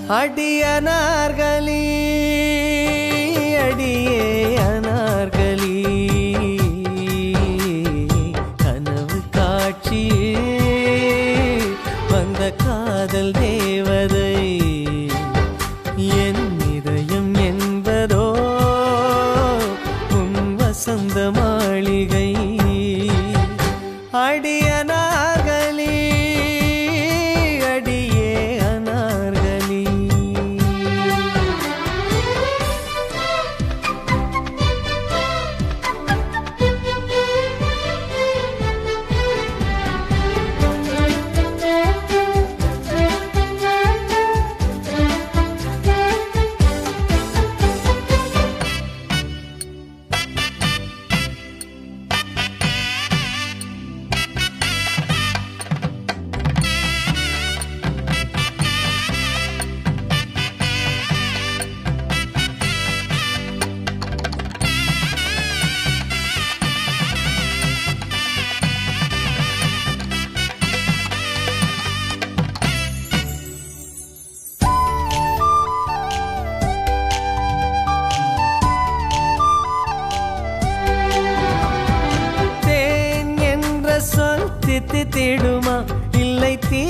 அடியனார்களி அடியே அனார்களி கனவு காட்சியே வந்த காதல் தேவதை என் இதயம் என்பதோ உன் வசந்த மாளிகை அடியனார்களி அடியே அனார்களி தித்திடுமா இல்லை தீ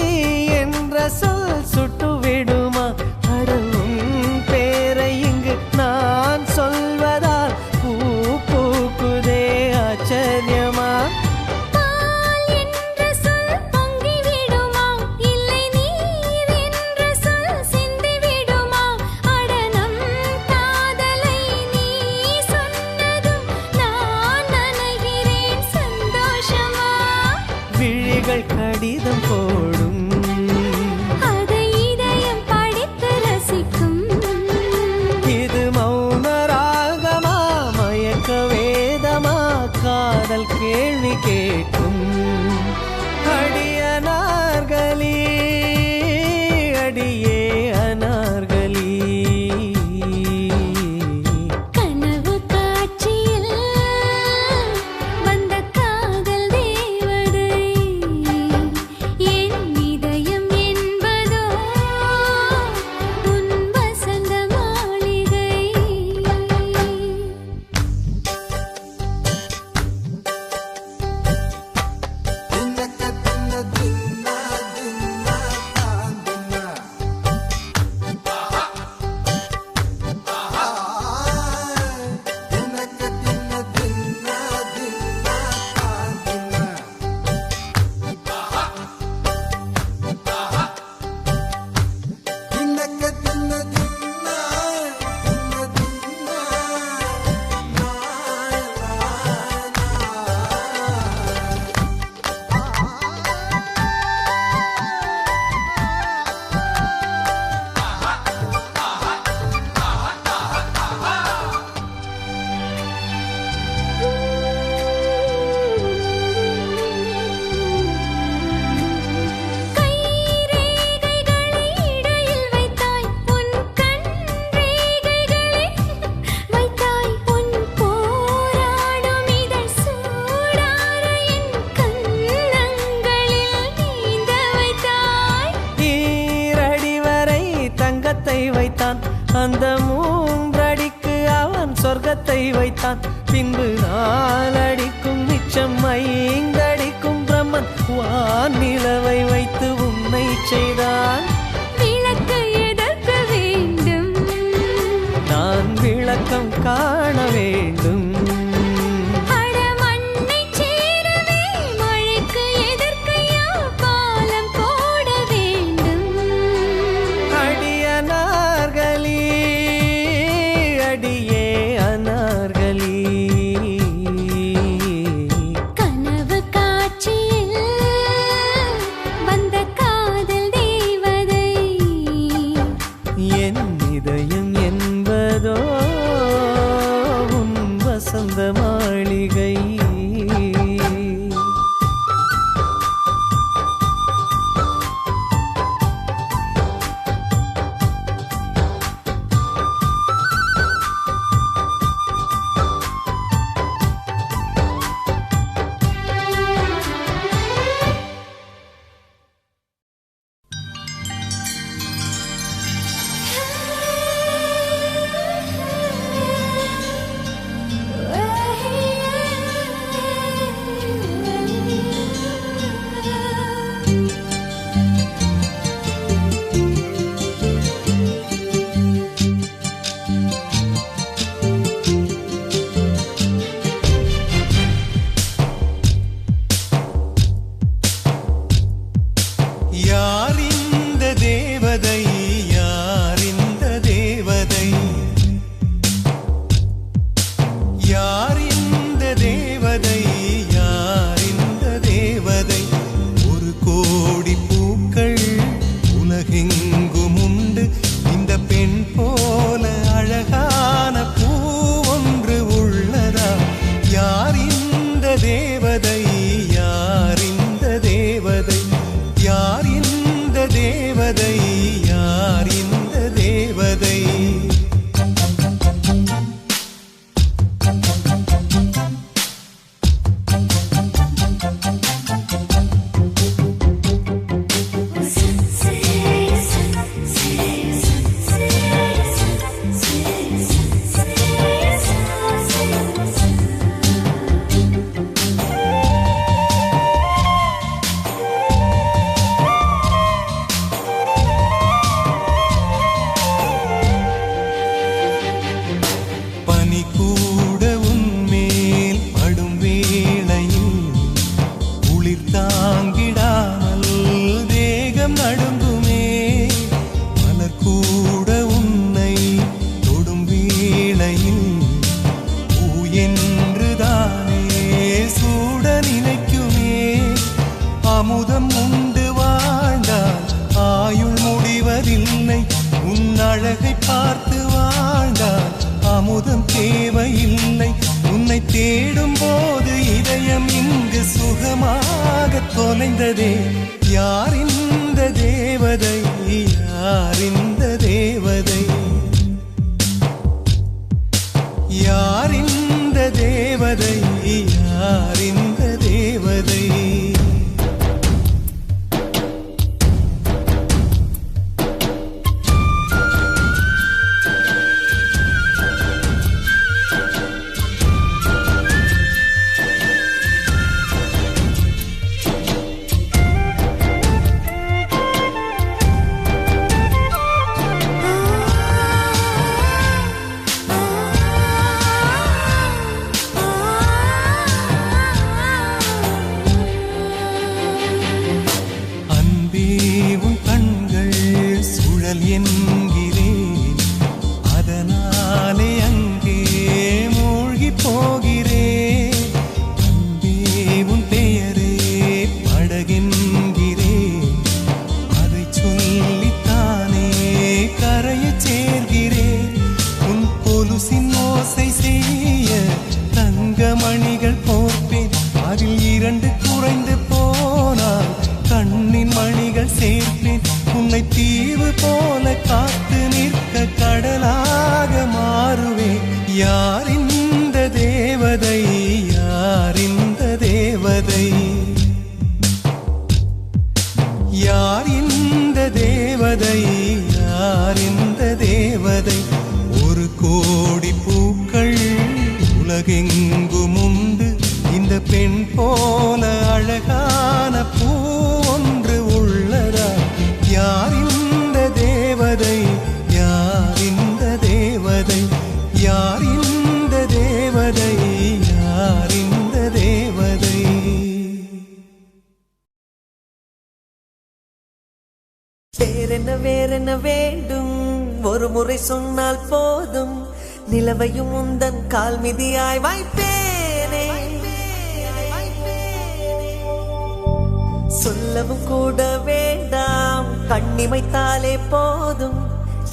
என்ற சொல் சுட்டு விடுமா அடவும் பேரை இங்கு நான் சொல்வதால் பூ பூக்குதே ஆச்சரியமா கடிதம் போடும் அதை இதயம் படித்து ரசிக்கும் இது மௌன ராகமா மயக்க வேதமா காதல் கேள்வி கேட்கும் அடியனார்களி அடியே அனார்களி வைத்தான் அந்த மூன்றடிக்கு அவன் சொர்க்கத்தை வைத்தான் பின்பு நாலடிக்கும் மிச்சம் 5 அடிக்கும் பிரம்மன் வானிலவை வைத்து உன்னை செய்தான் விளக்கு எதற்கு வேண்டும் நான் விளக்கம் காண வேண்டும் இதயம் என்பதோ அமுதம் உண்டு வாழ்ந்தால் ஆயுள் முடிவதில்லை. உன் அழகை பார்த்து வாழ்ந்தால் அமுதம் தேவையில்லை. உன்னை தேடும் போது இதயம் இங்கு சுகமாக தொலைந்ததே. யார் இந்த தேவதை, யார் இந்த தேவதை, யார் இந்த தேவதை, யார் இந்த தேவதை. என்கிறேன், அதனாலே அங்கே மூழ்கி போகிறேன். அன்பே உன் பெயரே படகென்கிறேன், அதை சொல்லித்தானே கரையச் சேர்கிறேன். உன் கொலுசின் ஓசை செய்ய தங்கமணிகள் போர்ப்பேன். அதில் 2 குறைந்து போனால் கண்ணின் மணிகள் சேர்ப்பேன். உன்னை தீவு போல காத்து நிற்க கடலாக மாறுவேன். யார் இந்த தேவதை, யார் இந்த தேவதை, யார் இந்த தேவதை, யார் இந்த தேவதை. 1 கோடி பூக்கள் உலகெங்கும் உண்டு, இந்த பெண் போல அழகான பூ ஒன்று உள்ளதா? யார் இந்த தேவதை, யார் இந்த தேவதை, யார் இந்த தேவதை, யார் இந்த தேவதை. வேறென்ன வேண்டும், ஒரு முறை சொன்னால் போதும். நிலவையும் உந்தன் கால் மிதியாய் வைப்பேனே. சொல்லவும் கூட வேண்டாம், கண்ணிமைத்தாலே போதும்.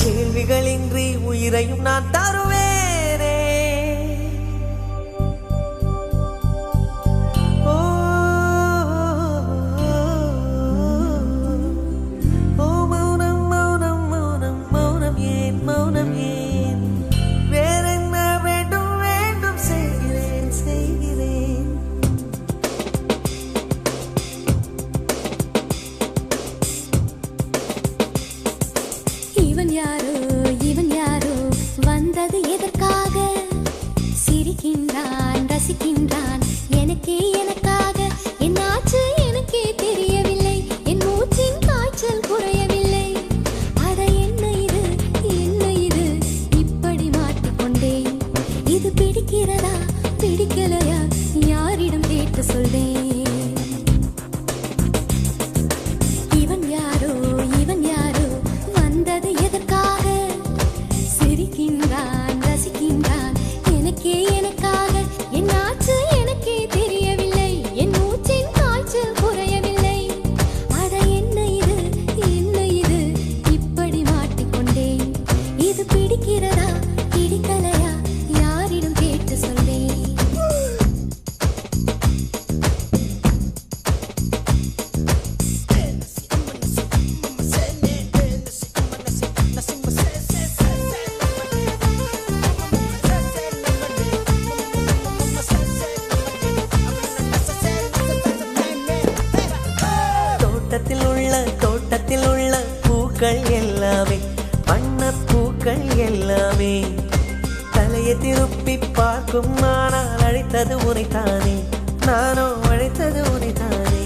கேள்விகளின்றி உயிரையும் நான் தருவேனே. ஓ மௌனம் மௌனம் மௌனம் மௌனம் ஏன், மௌனம் ஏன்? வேறென்ன வேண்டும் வேண்டும், செய்கிறேன் செய்கிறேன். இவன் யாரோ, இவன் யாரோ, வந்தது எதற்காக? சிரிக்கின்றான், ரசிக்கின்றான், எனக்கே எனக்காக. என்னாச்சு எனக்கே தெரியவில்லை, என் மூச்சின் காய்ச்சல் குறையவில்லை. அட என்ன இது, என்ன இது, இப்படி மாட்டிக்கொண்டேன். இது பிடிக்கிறதா பிடிக்கலையா, யாரிடம் கேட்டு சொல்வேன்? இவன் யாரோ, இவன் யாரோ, வந்தது எதற்காக? சிரிக்கின்றான், ரசிக்கின்றான், எனக்கே எனக்காக. என்னாச்சு எனக்கே தெரியவில்லை, என் மூச்சின் காய்ச்சல் குறையவில்லை. அட என்ன இது, என்ன இது, இப்படி மாட்டிக்கொண்டேன். இது பிடிக்கிறதா பிடிக்கலையா, யாரிடம் கேட்டு சொல்வேன்? தோட்டத்தில் உள்ள பூக்கள் எல்லாமே, வண்ணப்பூக்கள் எல்லாமே. தலையை திருப்பி பார்க்கும், ஆனால் அழைத்தது உனைத்தானே, நானோ அழைத்தது உனைத்தானே.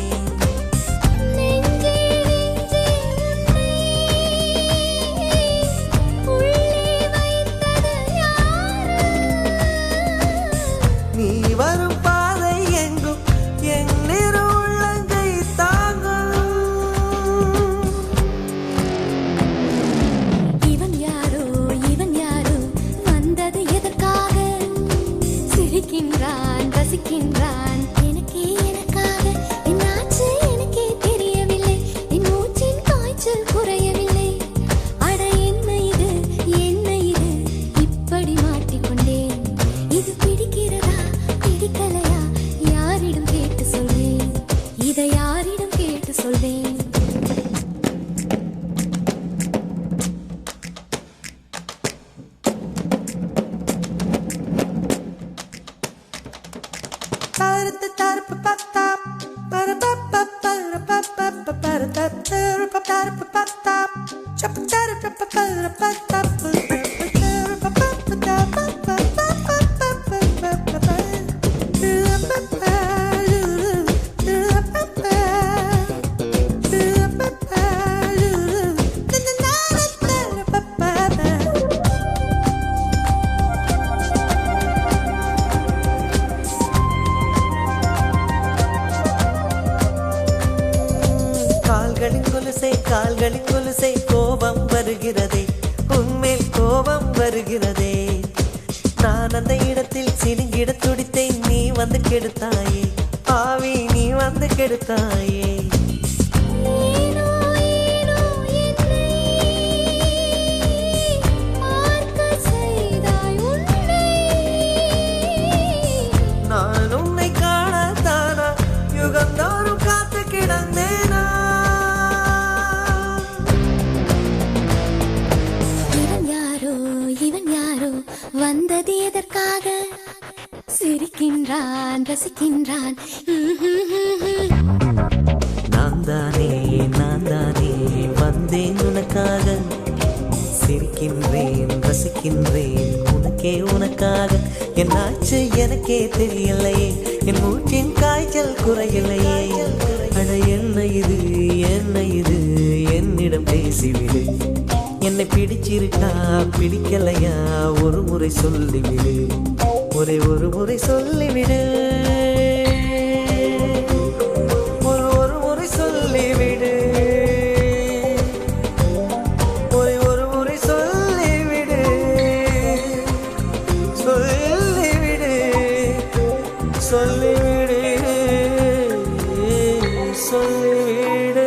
நீ வரும் பாதை எங்கும் என் நிறு உள்ளங்கை தாங்கும். இவன் யாரோ, இவன் யாரோ, வந்தது எதற்காக? சிரிக்கின்றான், ரசிக்கின்றான், எனக்கே எனக்காக. சொல்வேன். கால்களின் கொலுசை கோபம் வருகிறதே, உன்மேல் கோபம் வருகிறதே. நான் அந்த இடத்தில் சினுங்கிட துடித்தேன், நீ வந்து கெடுத்தாயே ஆவி, நீ வந்து கெடுத்தாயே. நான் உன்னை காணத்தானா யுகந்தோறும் காத்து கிடந்தேனா. வந்தது எதற்காக? சிரிக்கின்றான், ரசிக்கின்றான். நான் தானே வந்தேன் உனக்காக. சிரிக்கின்றேன், ரசிக்கின்றேன் உனக்கே உனக்காக. என்னாச்சு எனக்கே தெரியலையே, என் மூச்சின் காய்ச்சல் குறையலையே. அட என்ன இது என்னிடம் பேசிவிடு. என்னை பிடிச்சிருக்கா பிடிக்கலையா ஒரு முறை சொல்லிவிடு, ஒரே ஒரு முறை சொல்லிவிடு, ஒரு முறை சொல்லிவிடு, ஒரு முறை சொல்லிவிடு, சொல்லிவிடு, சொல்லிவிடு, சொல்லிவிடு.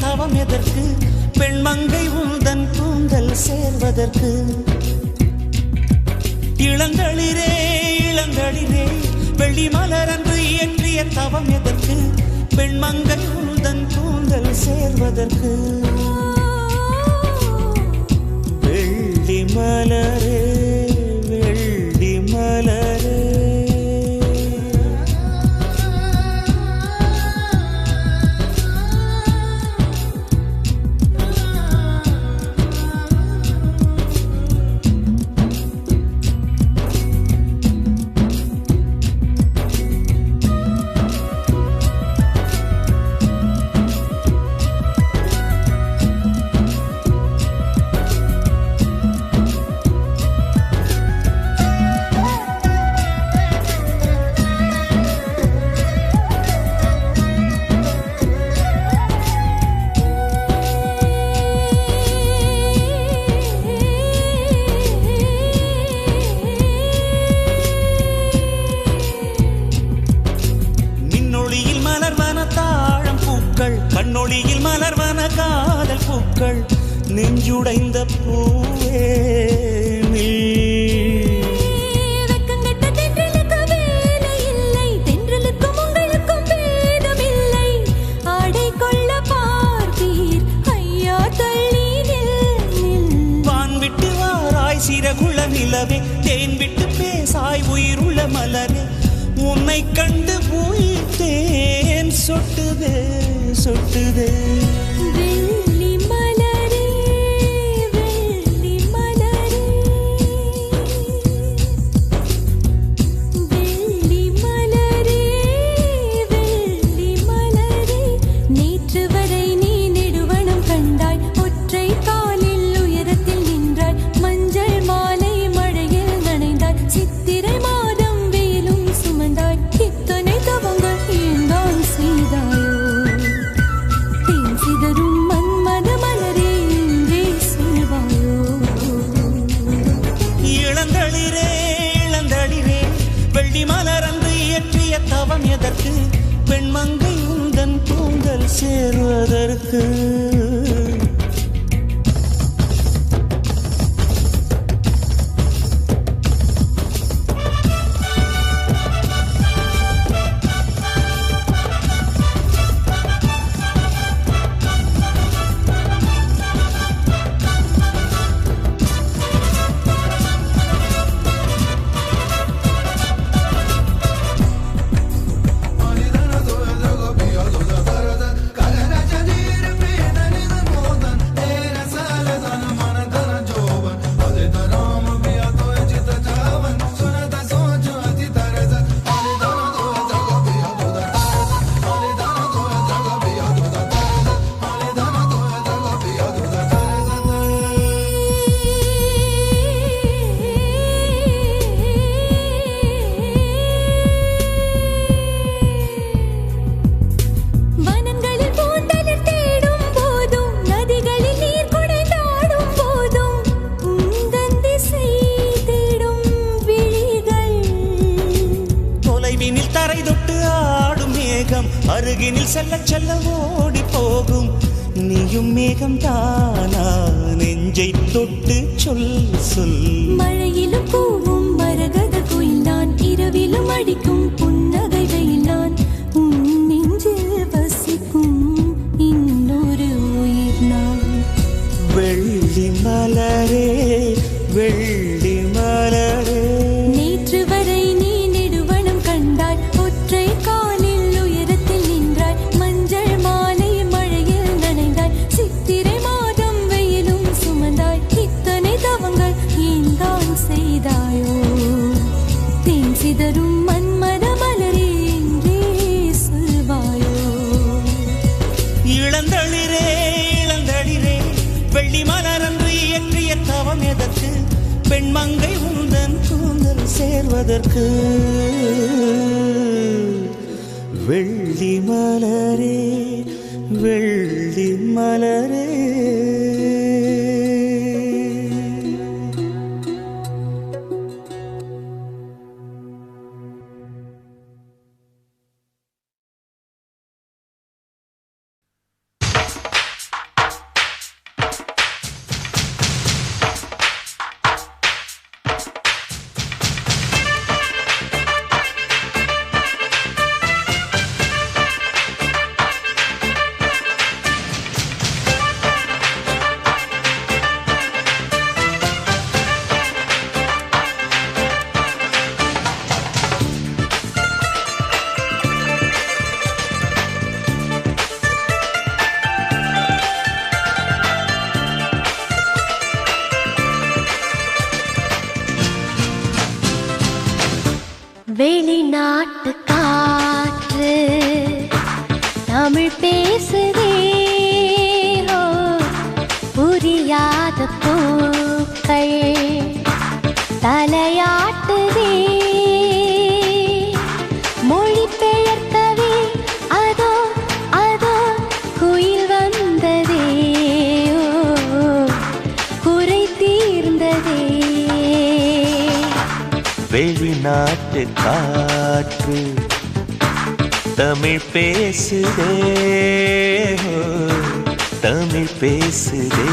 தவம் எதற்கு? பெண்மங்கை உந்தன் கூந்தல் சேர்வதற்கு. இளங்களிரே வெள்ளி மலரன்று இயற்றிய தவம் எதற்கு? பெண்மங்கை உந்தன் கூந்தல் சேர்வதற்கு. வெள்ளி மலரே வெள்ளி மலரே மலர்வன காதல் பூக்கள் நெஞ்சுடைந்த பூவே சிறகுள்ள நிலவே தேன் விட்டு பேசாய் உயிருள்ள மலரே உன்னை கண்டு உயிர் தேன் சொட்டுதே சொட்டுதே வெள்ளி மலரே வெள்ளி மலரே வெள்ளி மலரே வெள்ளி மலரே நேற்று வரை நீ நெடுவனம் கண்டாய் ஒற்றை காலில் உயரத்தில் நின்றாய் மஞ்சள் மாலை மழையில் நனைந்தாய் சித்திரை மாதம் வெயிலும் சுமந்தாய் இத்தனை தவங்கள் ஏந்தான் செய்தாயோ தேன் சிதறும் மன்மத மலரே என்றே சொல்வாயோ இளந்தளிரே இளந்தளிரே வெள்ளி மலரந்து இயற்றிய தவம் எதற்கு பெண்மங்கை உந்தன் கூந்தல் சேருவதற்கு அருகினில் செல்ல செல்ல ஓடி போகும் நீயும் மேகம் தானா நெஞ்சை தொட்டு சொல் சொல் மழையிலும் பூவும் மரகத குயில் நான் இரவிலும் அடிக்கும் புன்னகை வெயில் நான் உன் நெஞ்சில் வசிக்கும் இன்னொரு உயிர் நான் வெள்ளி மலரே வெள்ளி மலரே நேற்று வரை நீ நெடுவனம் கண்டாய் ஒற்றை காலில் உயரத்தில் நின்றாய் மஞ்சள் மாலை மழையில் நனைந்தாய் சித்திரை மாதம் வெயிலும் சுமந்தாய் இத்தனை தவங்கள் ஏந்தான் செய்தாயோ தேன் சிதறும் மன்மத மலரே என்றே சொல்வாயோ இளந்தளிரே இளந்தளிரே வெள்ளி மலரன்று இயற்றிய தவம் எதற்கு பெண்மங்கை உந்தன் கூந்தல் சேர்வதற்கு வெள்ளி மலரே வெள்ளி மலரே வெளிநாட்டு காற்று தமிழ் பேசுதே ஓ, புரியாத பூக்கள் தலையாட்டுதே மொழி பெயர்க்கவே அதோ அதோ குயில் வந்ததே ஓ, குறை தீர்ந்ததே வெளிநாட்டு காற்று தமிழ் பேசுதே தமிழ் பேசுதே.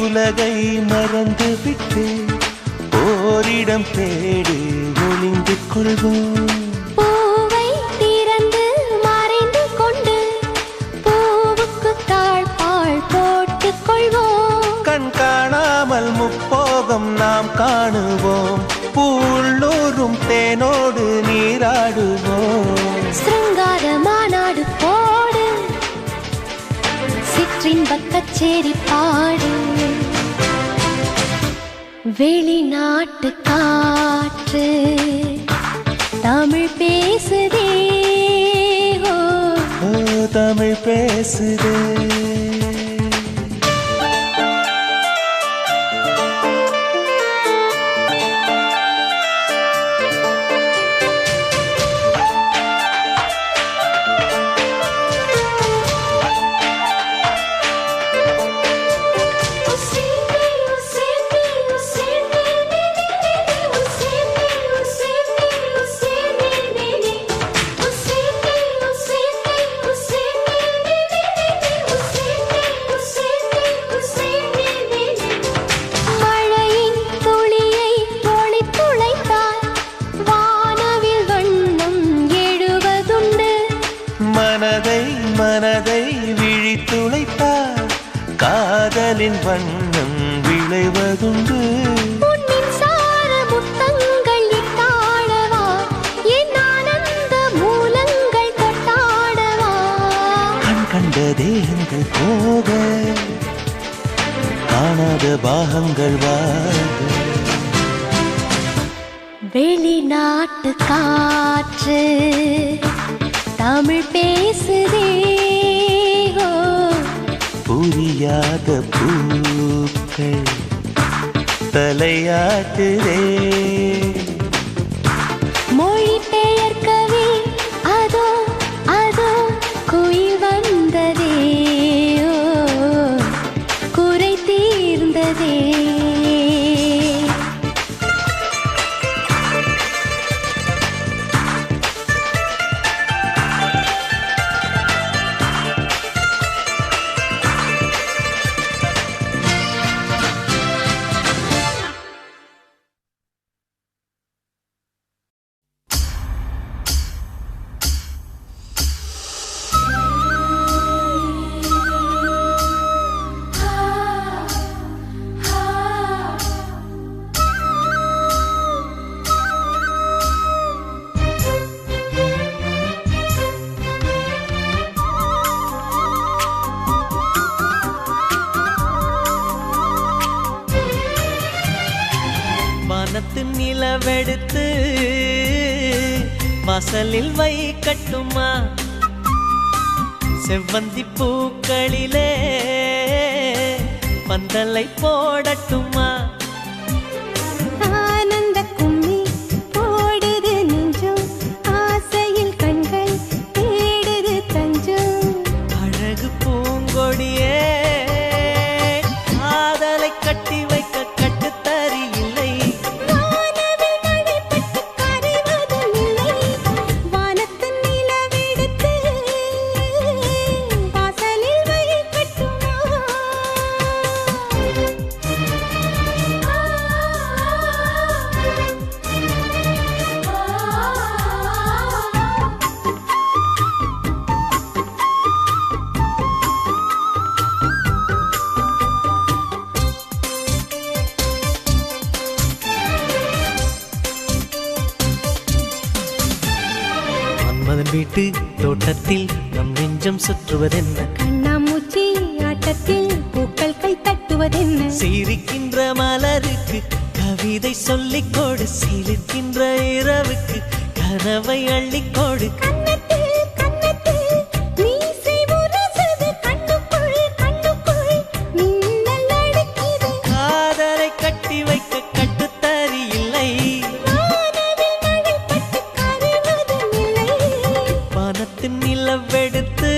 உலகை மறந்து விட்டு ஓரிடம் தேடி ஒளிந்து கொள்வோம். பூவை திறந்து மறைந்து கொண்டு பூவுக்கு தாழ்பாள் போட்டுக் கொள்வோம். கண் காணாமல் முப்போகம் நாம் காணுவோம். பூள்ளூரும் தேனோடு நீராடுவோம். சிருங்கார மாநாடு போடு, சிற்றின்பக் கச்சேரி பாடு. வெளிநாட்டு காற்று தமிழ் பேசுதே. ஓ தமிழ் பேசுதே. மனதை விழித்துளைத்தார் காதலின் வண்ணம் விளைவதுண்டு. மின்சார முத்தங்கள் இட்டாடவா, என் ஆனந்த மூலங்கள் கொட்டாடவா. கண் கண்ட தேகங்கள் போக காணாத பாகங்கள் வாக. வெளிநாட்டு காற்று தமிழ் பேசுதே. புரியாத பூக்கள் தலையாட்டுதே. மொழி பெயர்க்கவே அதோ அதோ குயில் வந்ததே. குறை தீர்ந்ததே. நிலவெடுத்து வாசலில் வைக்கட்டுமா? செவ்வந்தி பூக்களிலே பந்தலை போடட்டுமா? ஆனந்த கும்மி போடுது நெஞ்சம், ஆசையில் கண்கள் தேடுது தஞ்சம். அழகு பூங்கொடியே காதலை கட்டி வைக்க கட்டுத்தறி இல்லை. வானவில் மழைப்பட்டு கரைவதும் இல்லை. வானத்து நிலவெடுத்து வாசலில் வைக்கட்டுமா? மன்மதன் வீட்டு தோட்டத்தில் நம் நெஞ்சம் சுற்றுவதென்ன? கண்ணாமூச்சி ஆட்டத்தில் பூக்கள் கை தட்டுவதென்ன? சிரிக்கின்ற மலருக்கு கவிதை சொல்லிக் கொடு, சிரிக்கின்ற இரவுக்கு கனவை அள்ளிக்கொடு. கன்னத்தில் கன்னத்தில் மீசை முரசுது, கண்ணுக்குள் கண்ணுக்குள் மின்னல் அடிக்குது. காதலை கட்டி வைக்க கட்டுத்தறி இல்லை, வானவில் மழைப்பட்டு கரைவதும் இல்லை. வானத்தின் நிலவெடுத்து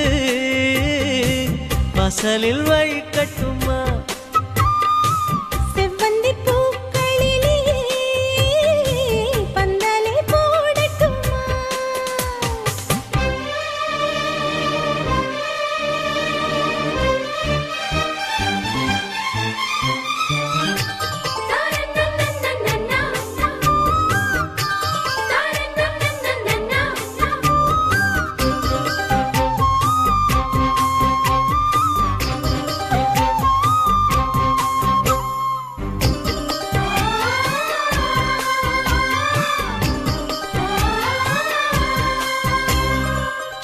வாசலில் வழி கட்டுமா? செவ்வந்தி பூக்களிலே பந்தலை போடட்டுமா?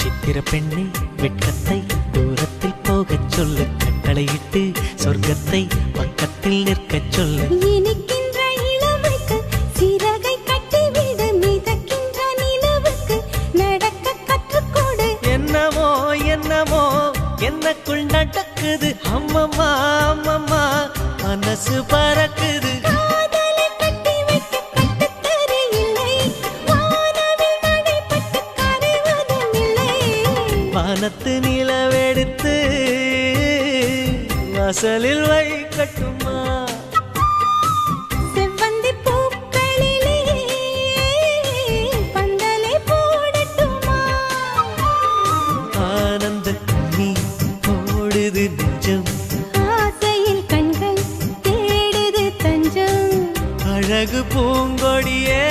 சித்திர பெண்ணே வெட்கத்தை தூரத்தில் போகச் சொல்லு, கட்டளையிட்டு சொர்க்கத்தை பக்கத்தில் நிற்கச் சொல்லு. இனிக்கின்ற இளமைக்கு சிறகை கட்டிவிடு, மிதக்கின்ற நிலவுக்கு நடக்க கற்றுக்கொடு. என்னமோ என்னமோ என்னக்குள் நடக்குது, அம்மம்மா அம்மம்மா மனசு பறக்குது. காதலை கட்டி வைக்க கட்டுத்தறி இல்லை, வானவில் மழைப்பட்டு கரைவதும் இல்லை. வானத்து நிலவெடுத்து வாசலில் வழி கட்டுமா? செவ்வந்தி பூக்களிலே பந்தலை போடட்டுமா? ஆனந்த நீ ஓடுது நெஞ்சம், ஆசையில் கண்கள் தேடுது தஞ்சம். அழகு பூங்கொடியே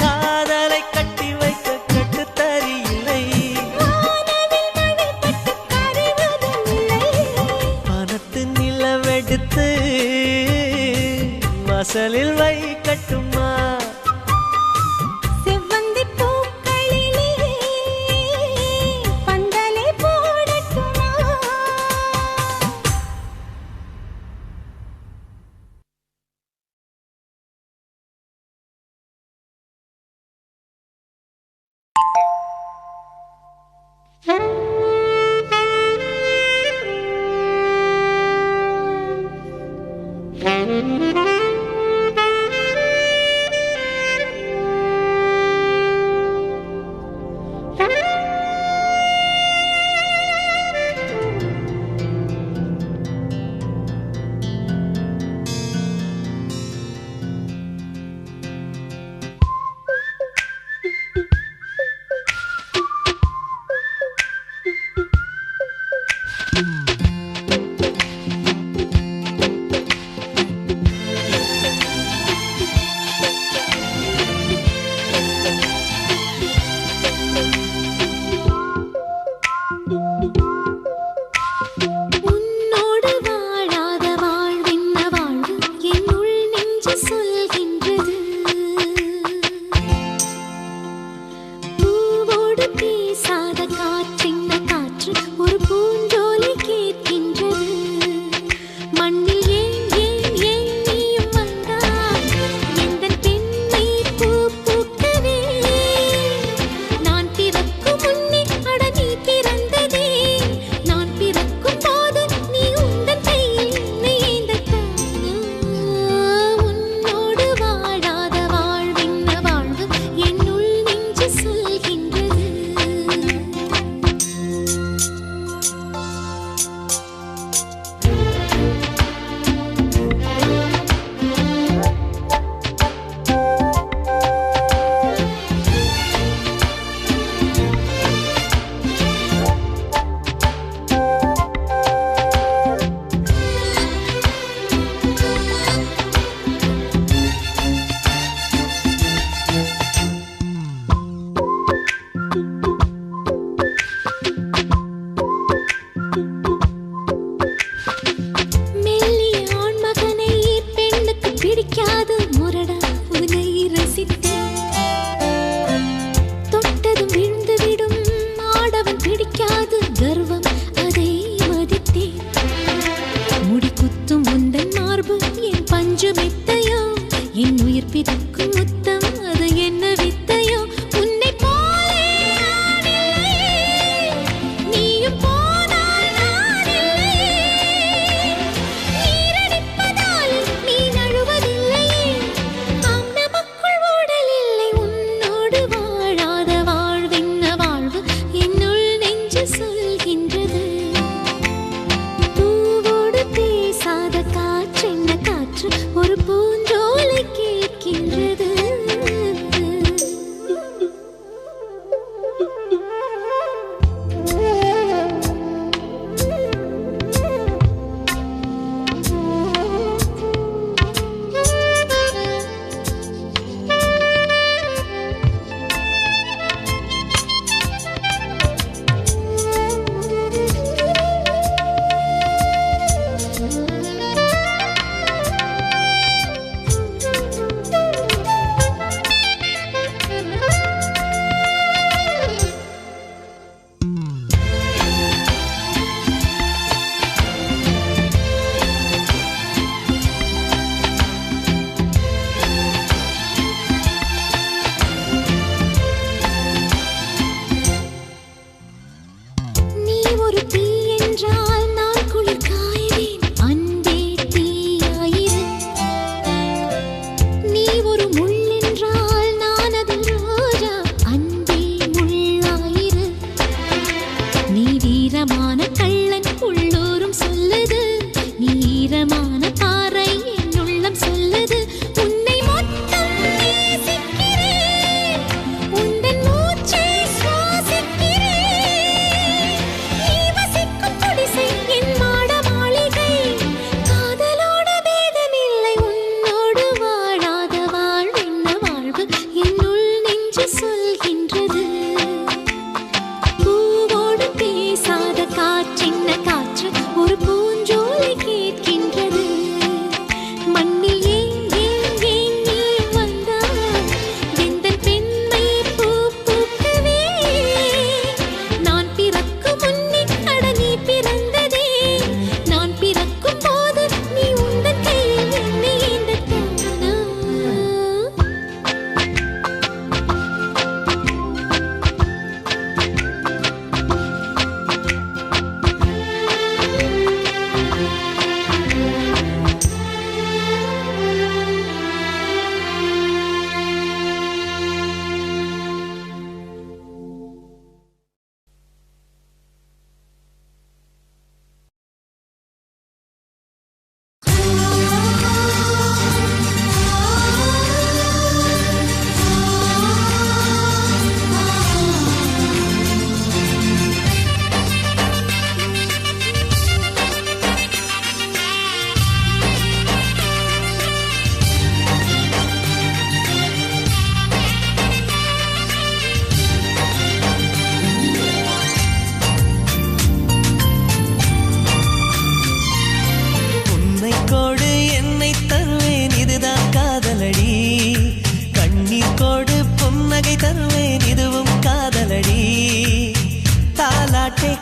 காதலை கட்டி வைக்க கட்டுத்தறி இல்லை, வானவில் மழைப்பட்டு கரைவதும் இல்லை. வானத்து நிலவெடுத்து வாசலில் வை கட்டுமா? செவ்வந்தி பூக்களிலே பந்தலை போடட்டுமா?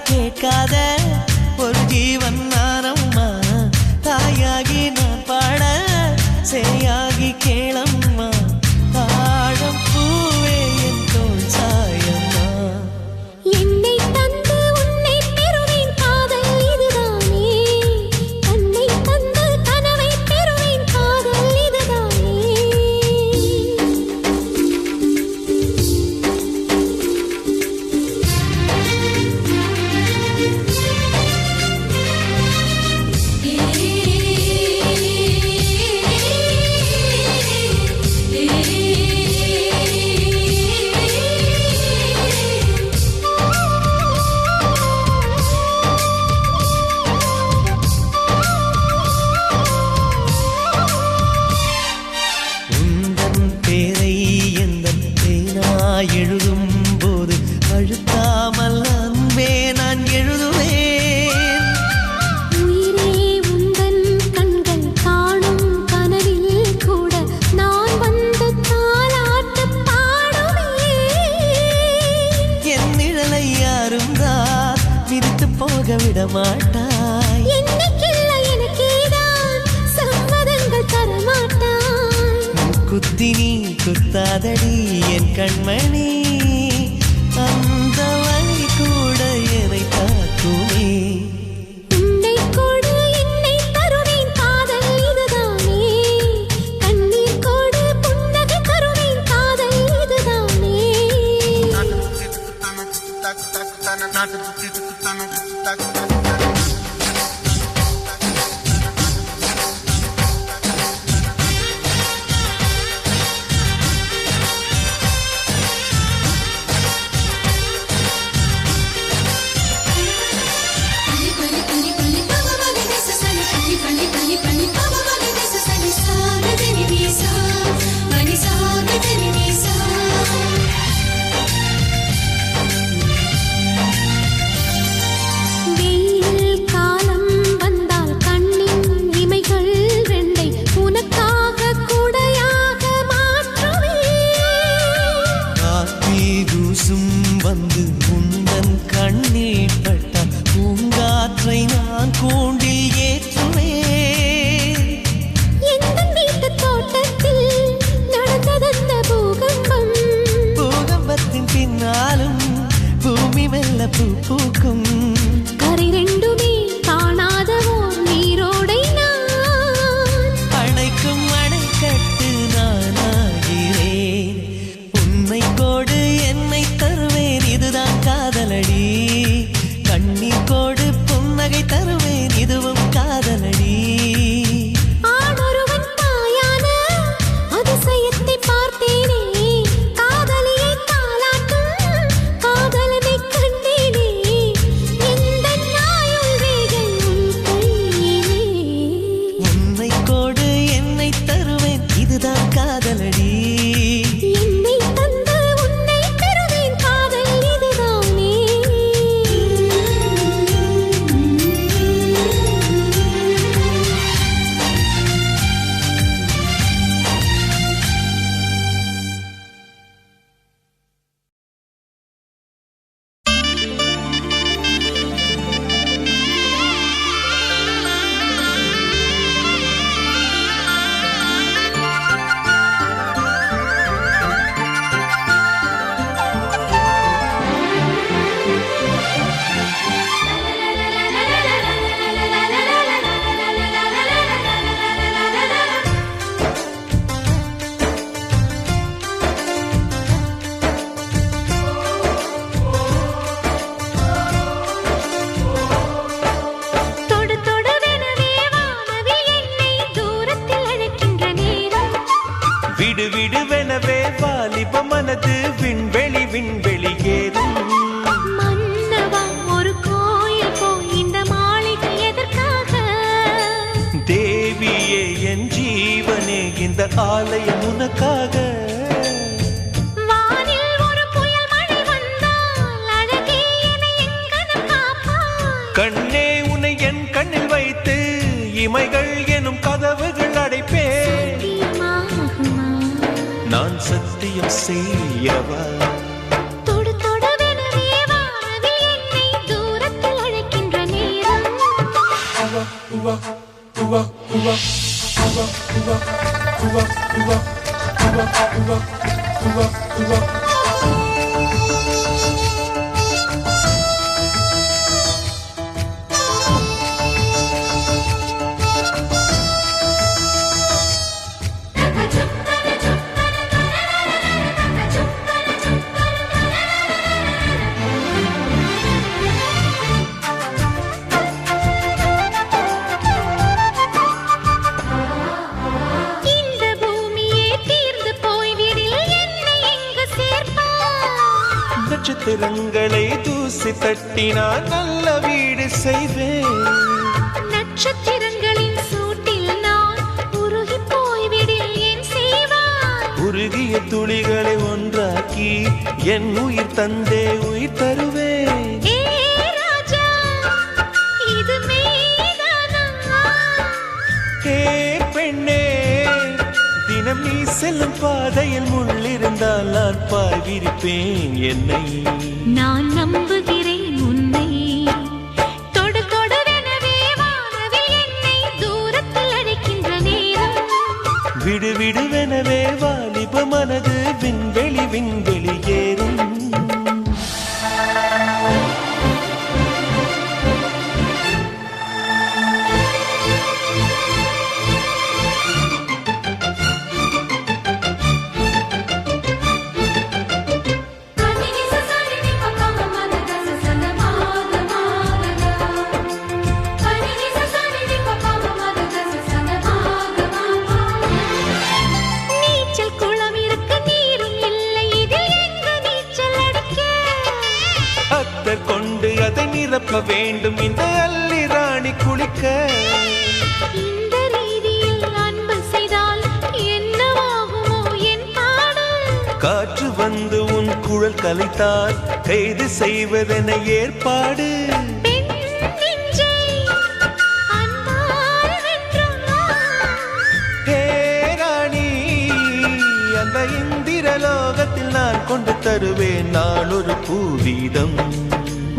கேட்காத ஒரு ஜீவன் நானம்மா, தாயாகி நான் பாட சேயாகி கேளம்மா, தாழம் பூவே என் தோள் சாயம்மா. என்னை தந்து உன்னை பெறுவேன் காதல் இதுதானே, தன்னை தந்து கனவை பெறுவேன் காதல் இதுதானே. எழுதும் போது அழுத்தாமல் அன்பே நான் எழுதுவேன். உயிரே உந்தன் கண்கள் காணும் கனவில் கூட நான் வந்து தாலாட்டு பாடுவேன். என் நிழலை யாரும் தான் விரித்து போக விட மாட்டாய். என்னைக்கில்லை எனக்கேதான் சம்மதங்கள் தரமாட்டாய். குத்தி நீ குத்தாதடி என் கண்மணி, அந்த வழி கூட என்னை தாக்குமே. உன்னை கொடு என்னை தருவேன் காதல் இதுதானே, கண்ணீர் கொடு புன்னகை தருவேன் காதல் இதுதானே. விடு விடுவெனவே வாலிப மனது விண்வெளி விண்வெளி ஏறும். மன்னவா ஒரு கோயில் போய் இந்த மாளிகை எதற்காக? தேவியே என் ஜீவனே இந்த ஆலயம் உனக்காக. வானில் ஒரு புயல் மழை வந்தால் அழகே என்னை எங்கனம் காப்பாய். கண்ணே உன்னை என் கண்ணில் வைத்து இமைகள் எனும் கதவுகள் அடைப்பேன். சத்தியமாகுமா? நான் சத்தியம் செய்யவா? தொடு தொடுவெனவே வானவில் என்னை தூரத்தில் அழைக்கின்ற நேரம். இந்த பூமியே தீர்ந்து போய்விடில் என்னை எங்கு சேர்ப்பாய்? நட்சத்திரங்களை தூசி தட்டினால் நல்ல வீடு செய்வேன். நட்சத்திரங்களின் சூட்டில் நான் உருகி போய்விடில் என் செய்வாய்? உருகிய துளிகளை ஒன்றாக்கி என் உயிர் தந்தே உயிர் தருவேன். ஏ ராஜா, இது மெய்தானா? ஏ பெண்ணே, தினம் நீ செல்லும் பாதையில் முள்ளிருந்தால் நான் பாய்விரிப்பேன் என்னை. நான் நம்புகிறேன் உன்னை. தொடு தொடுவெனவே வானவில் என்னை தூரத்தில் அழைக்கின்ற நேரம். விடு விடுவெனவே வாலிப மனது விண்வெளி விண்வெளி ஏறும். நீச்சல் குளம் இருக்கு, நீரும் இல்லை, இதில் எங்கு நீச்சல் அடிக்க? அத்தர் கொண்டு அதை நிரப்ப வேண்டும் இந்த அல்லி ராணி குளிக்க. இந்த ரீதியில் அன்பு செய்தால் என்னவாகுமோ என் பாடல்? காற்று வந்து உன் குழல் கலைத்தால் கைது செய்வதென ஏற்பாடு. பெண் நெஞ்சை அன்பால் வென்றாய். ஹே ராணி, அந்த இந்திரலோகத்தில் நான் கொண்டு தருவேன் நான் ஒரு பூவீதம்.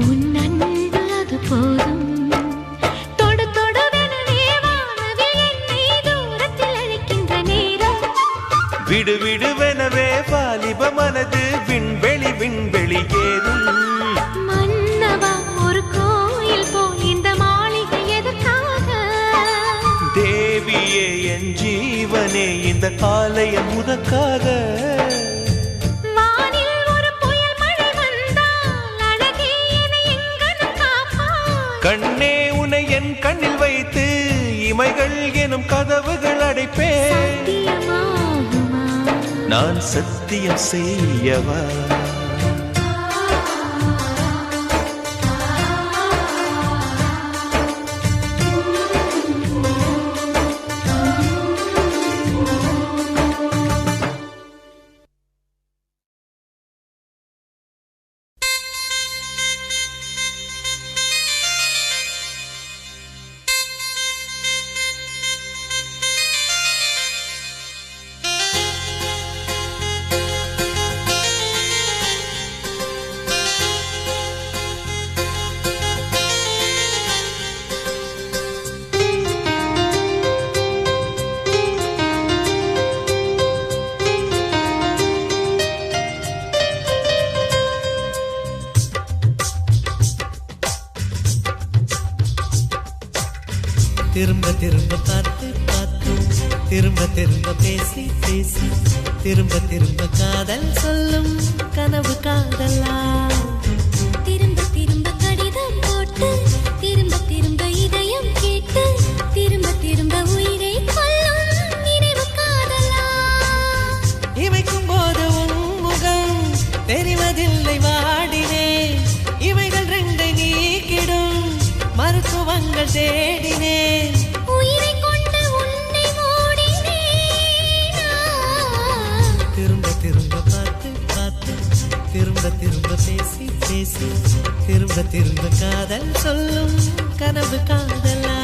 உன் அன்பு அது போதும். தொடு தொடுவெனவே வானவில் என்னை தூரத்தில் அழைக்கின்ற நேரம். விடு விடுவெனவே வாலிப மனது விண்வெளி விண்வெளி ஏறும். மன்னவா ஒரு கோயில் போய் இந்த மாளிகை எதற்காக? தேவியே என் ஜீவனே இந்த ஆலயம் உனக்காக. வானில் ஒரு புயல் மழை வந்தால் அழகே என்னை எங்கனம் காப்பாய். கண்ணே உன்னை என் கண்ணில் வைத்து இமைகள் எனும் கதவுகள் அடைப்பேன். சத்தியமாகுமா? நான் சத்தியம் செய்யவா? திரும்ப திரும்ப பார்த்து பார்த்து திரும்ப திரும்ப பேசி பேசி திரும்ப திரும்ப காதல் சொல்லும் கனவு காதலா திரும்ப திரும்ப கடிதம் போட்டு திரும்ப திரும்ப இதயம் கேட்டு திரும்ப திரும்ப உயிரை கொல்லும் நினைவு காதலா திரும்ப காதல் சொல்லும் கனவு காதலா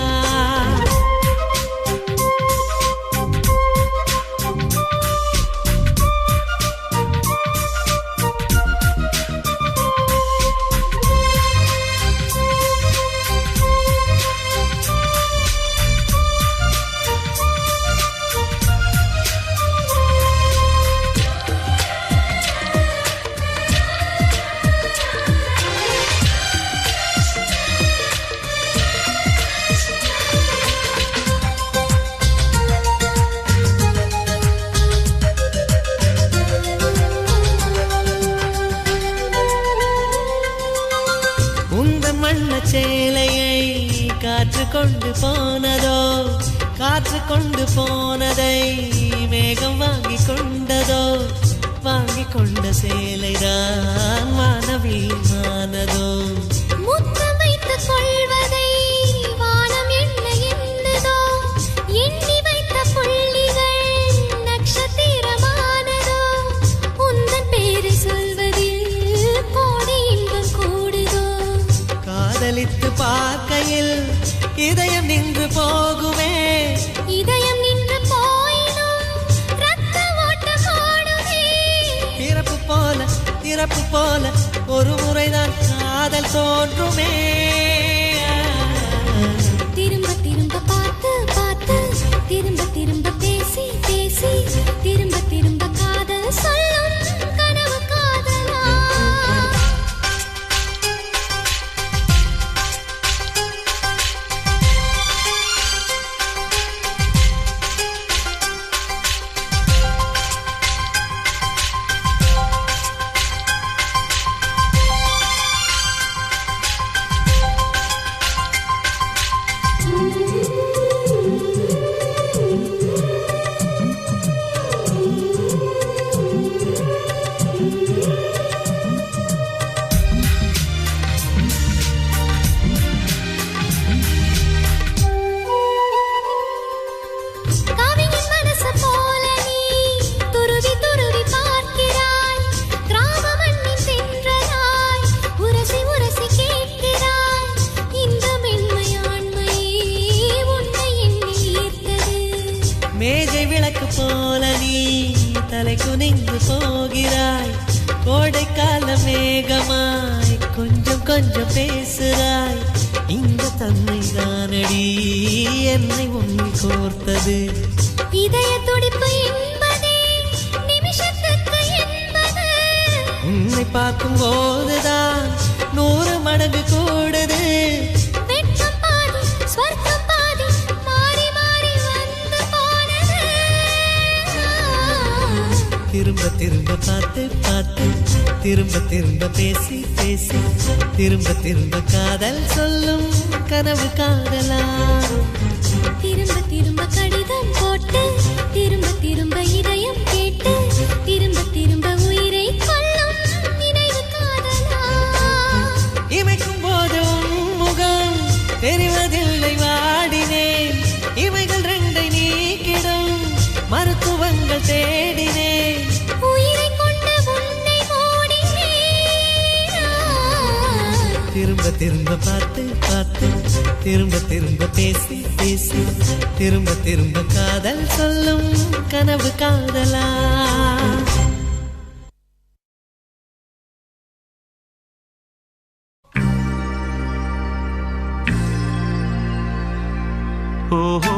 சேலையை காற்று கொண்டு போனதோ காற்று கொண்டு போனதை மேகம் வாங்கி கொண்டதோ வாங்கி கொண்ட சேலைதான் வானவிமானதோ முத்தம் வைத்துக் கொள்வதை வானம் என்ன எண்ணுதோ எண்ணி வைத்த புள்ளிகள் நட்சத்திரமானதோ உந்தன் பேரை சொல்வதில் கோடி இன்பம் கூடுதோ காதலித்து பார்க்கையில் இதயம் நின்று போகுமே இதயம் நின்று போயினும் ரத்த ஓட்டம் ஓடுமே பிறப்பு போல ஒரு முறைதான் காதல் தோன்றுமே திரும்ப திரும்ப பார்த்து பார்த்து திரும்ப திரும்ப பேசி பேசி திரும்ப திரும்ப காதல் சொல்லும் கனவு காதலா மேஜை விளக்கு போல நீ தலை குனிந்து போகிறாய் கோடைக்கால மேகமாய் கொஞ்சம் கொஞ்சம் பேசுகிறாய் இந்த தன்மை தானடி என்னை உன்னில் கோர்த்தது இதய துடிப்பு என்பதே நிமிஷத்துக்கு என்பது உன்னை பார்க்கும் போதுதான் 100 மடங்கு கூடுது வெட்கம் பாதி ஸ்வர்க்கம் பாதி மாறி மாறி வந்து போனது திரும்ப திரும்ப பார்த்து பார்த்து திரும்ப திரும்ப பேசி பேசி திரும்ப திரும்ப காதல் சொல்லும் கனவு காதலா திரும்ப திரும்ப கடிதம் போட்டு திரும்ப திரும்ப இதயம் கேட்டு திரும்ப திரும்ப உயிரை கொல்லும் நினைவு காதலா இமைக்கும் போது முகம் தெரிவதில்லை வாடினேன் இவைகள் 2 நீக்கிடும் மருத்துவங்கள் தேடினேன் உயிரை கொண்டு உன்னை மூடினேன் திரும்ப திரும்ப பார்த்து பார்த்து திரும்ப திரும்ப பேசி பேசி திரும்ப திரும்ப காதல் சொல்லும் கனவு காதலா ஓஹோ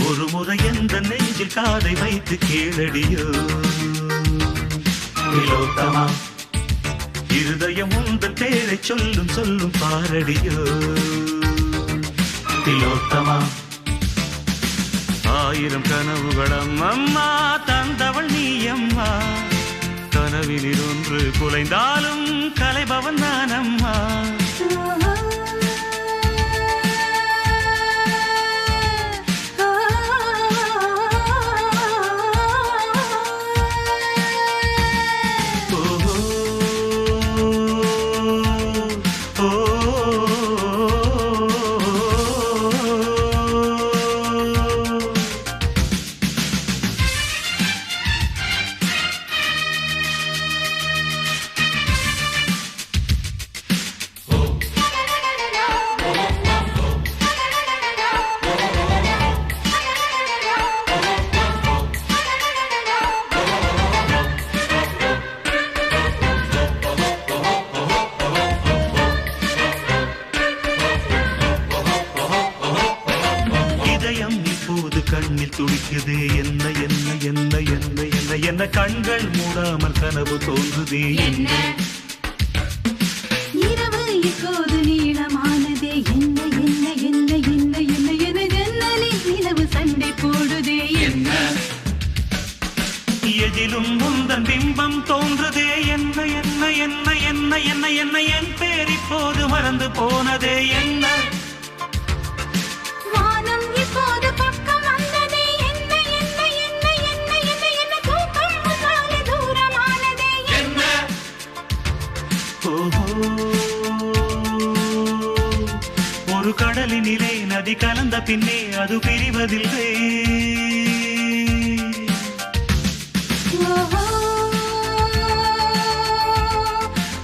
ஒரு முறை எந்த நெஞ்சில் காதை வைத்து கேளடியோ திலோத்தமா இருதயம் உந்தன் பேரை சொல்லும் சொல்லும் பாரடியோ திலோத்தமா 1000 கனவுகளம் அம்மா தந்தவள் நீ அம்மா கனவினில் ஒன்று குலைந்தாலும் கலைபவன் நான் அம்மா என்ன கண்கள் மூடாமல் கனவு தோன்றுதே என்ன இரவு இப்போது நீளமானதே என்ன என்ன என்ன என்ன என்ன என ஜன்னலில் நிலவு சண்டை போடுதே என்ன எதிலும் முந்தன் பிம்பம் தோன்றுதே என்ன என்ன என்ன என்ன என்ன என்ன என் பேர் இப்போது மறந்து போனதே என்ன வானம் இப்போது பக்கம் வந்ததே என்ன என்ன என்ன என்ன என்ன என்ன தூக்கம் முன்னாலே தூரமானதே என்ன ஓஹோ ஒரு கடலினிலே நதி கலந்த பின்னே அது பிரிவதில்லை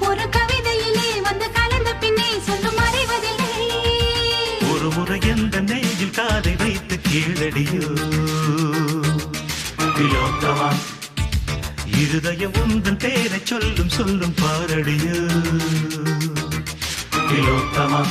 ஒரு கவிதையிலே வந்து கலந்த பின்னே சொல்லும் அறிவதில்லை ஒரு முறை எந்த நெஞ்சில் காதை வைத்து கீழடியோ திலோத்தமா இருதயம் உந்தன் பேரை சொல்லும் சொல்லும் பாரடியோ திலோத்தமா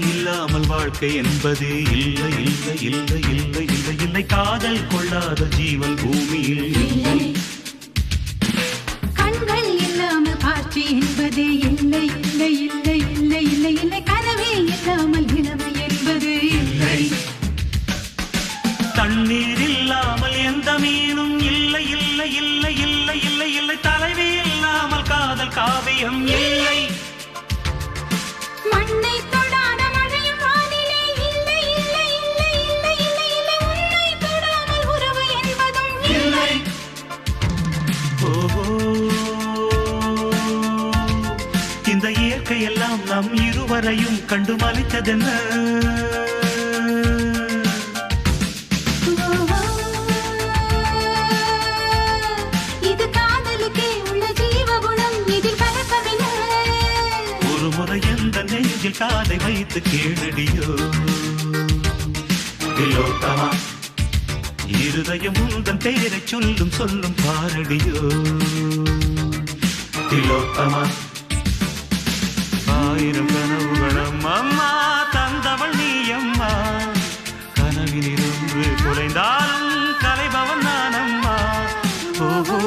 இல்லாமல் வாழ்க்கை என்பது இல்லை இல்லை இல்லை இல்லை இல்லை இல்லை காதல் கொள்ளாத ஜீவன் பூமியில் இல்லை கண்கள் இல்லாமல் காட்சி என்பது இல்லை இல்லை இல்லை இல்லை இல்லை இல்லை கனவே இல்லாமல் நிலவு என்பது இல்லை தண்ணீர் இல்லாமல் எந்த மீனும் இல்லை இல்லை இல்லை இல்லை இல்லை இல்லை தலைவி இல்லாமல் காதல் காவியம் இல்லை மண்ணை தொடாத மழையும் வானிலே இல்லை இல்லை இல்லை இல்லை இல்லை இல்லை உன்னை தொடாமல் உறவு என்பதும் இல்லை ஓஹோ இந்த இயற்கை எல்லாம் நம் இருவரையும் கண்டு மலித்ததென்ன இது காதலுக்கே உள்ள ஜீவகுணம் இதில் கலக்கமில்லை ஒரு முறை எந்த நெஞ்சில் காதை வைத்து கேளடியோ திலோத்தமா இருதயம் உந்தன் பேரை சொல்லும் சொல்லும் பாரடியோ திலோத்தமா ஆயிரம் கனவுகளும் அம்மா தந்தவள் நீ அம்மா கனவிலிருந்து குறைந்தாலும் கலைபவன் நான் அம்மா ஓஹோ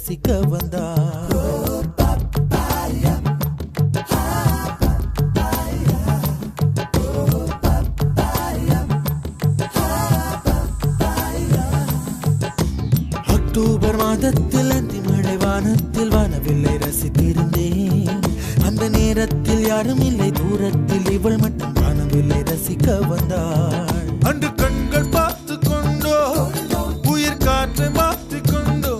ரசிக்க வந்தாள். அக்டோபர் மாதத்தில் அந்தி மழை வானத்தில் வானவில்லை ரசித்திருந்தேன். அந்த நேரத்தில் யாரும் இல்லை தூரத்தில் இவள் மட்டும் வானவில்லை ரசிக்க வந்தாள். அன்று கண்கள் பார்த்து கொண்டோ உயிர் காற்றை மாற்றி கொண்டோ,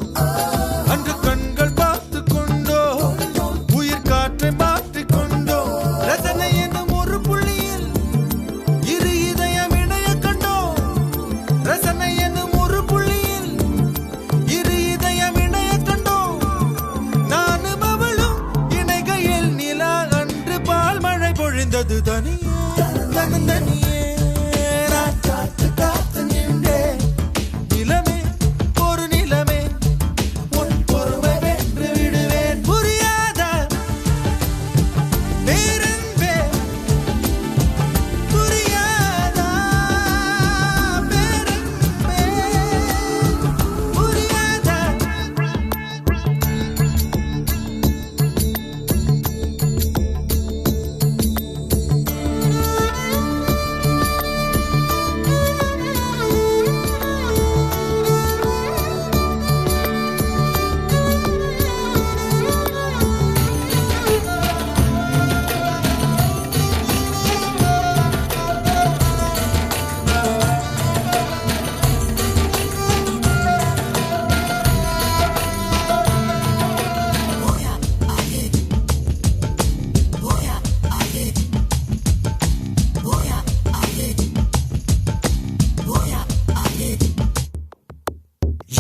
அன்று கண்கள் பார்த்து கொண்டோ உயிர் காற்றை மாற்றி கொண்டோ, ரசனை என்னும் ஒரு புள்ளியில் இரு இதயம் இணைய கண்டோ, ரசனை என்னும் ஒரு புள்ளியில் இரு இதயம் இணைய கண்டோ, நானும் அவளும் இணைகையில் நிலா அன்று பால் மழை பொழிந்தது தனியே தனியே. நான் காத்து காத்து நின்றேன் நிலமே ஒரு நிலமே உன் பொறுமை வென்று விடுவேன். புரியாத பேரன்பே புரியாத பேரன்பே புரியாத.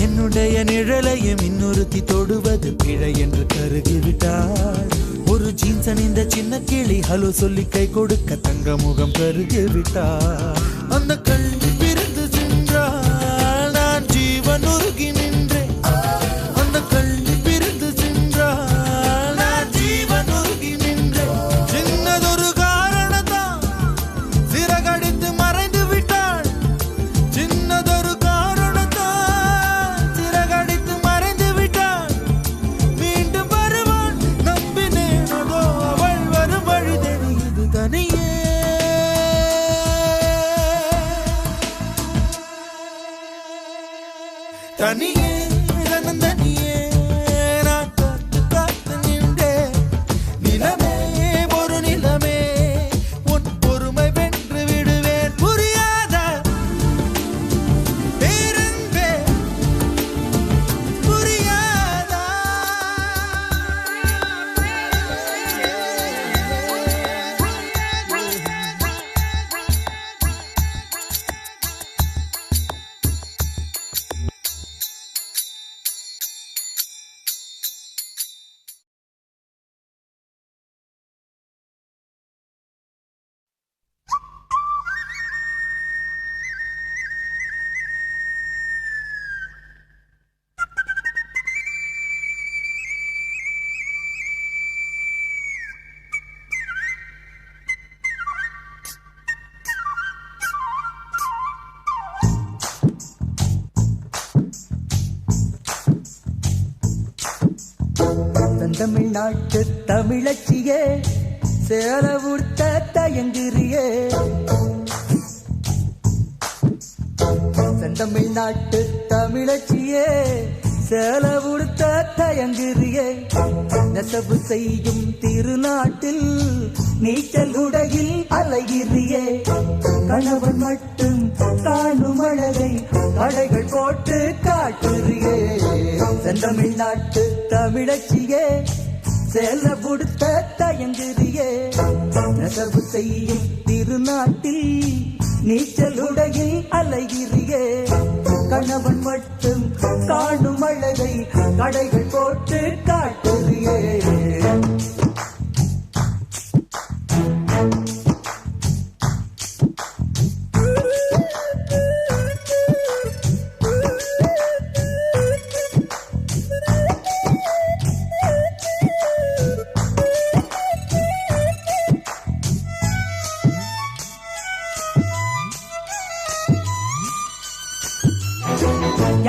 என்னுடைய நிழலையும் இன்னொருத்தி தொடுவது பிழை என்று கருகிவிட்டாள். ஒரு ஜீன்ஸ் அணிந்த சின்ன கிளி ஹலோ சொல்லி கை கொடுக்க தங்க முகம் கருகிவிட்டாள். அந்த கல்வி பிரிந்து சென்றாள், நான் ஜீவன் உருகி நின்றேன். அந்த கல்வி பிரிந்து சென்றாள், நான் ஜீவன் உருகி நின்றேன். சின்னதொரு காரணத்தான் சிறகடித்து மறைந்து விட்டாள். சின்னதொரு தனியே தனியே நான் காத்து காத்து நின்றேன் நிலமே ஒரு நிலமே உன் பொறுமை வென்று விடுவேன். புரியாத பேரன்பே புரியாத. தமிழ்நாட்டு தமிழச்சியே சேல உடுத்த தயங்குறியே. செந்தமிழ்நாட்டு தமிழச்சியே சேல உடுத்த தயங்குறியே. நெசவு செய்யும் திருநாட்டில் நீச்சல் உடையில் அலைகிறியே. கணவன் மட்டும் காணும் அழகை கடைகள் போட்டு காட்டுறியே. செந்தமிழ்நாட்டு தமிழச்சியே சேல உடுத்த தயங்குறியே. நெசவு செய்யும் திருநாட்டில் நீச்சல் உடையில் அலைகிறியே. கணவன் மட்டும் காணும் அழகை கடைகள் போட்டு காட்டுறியே.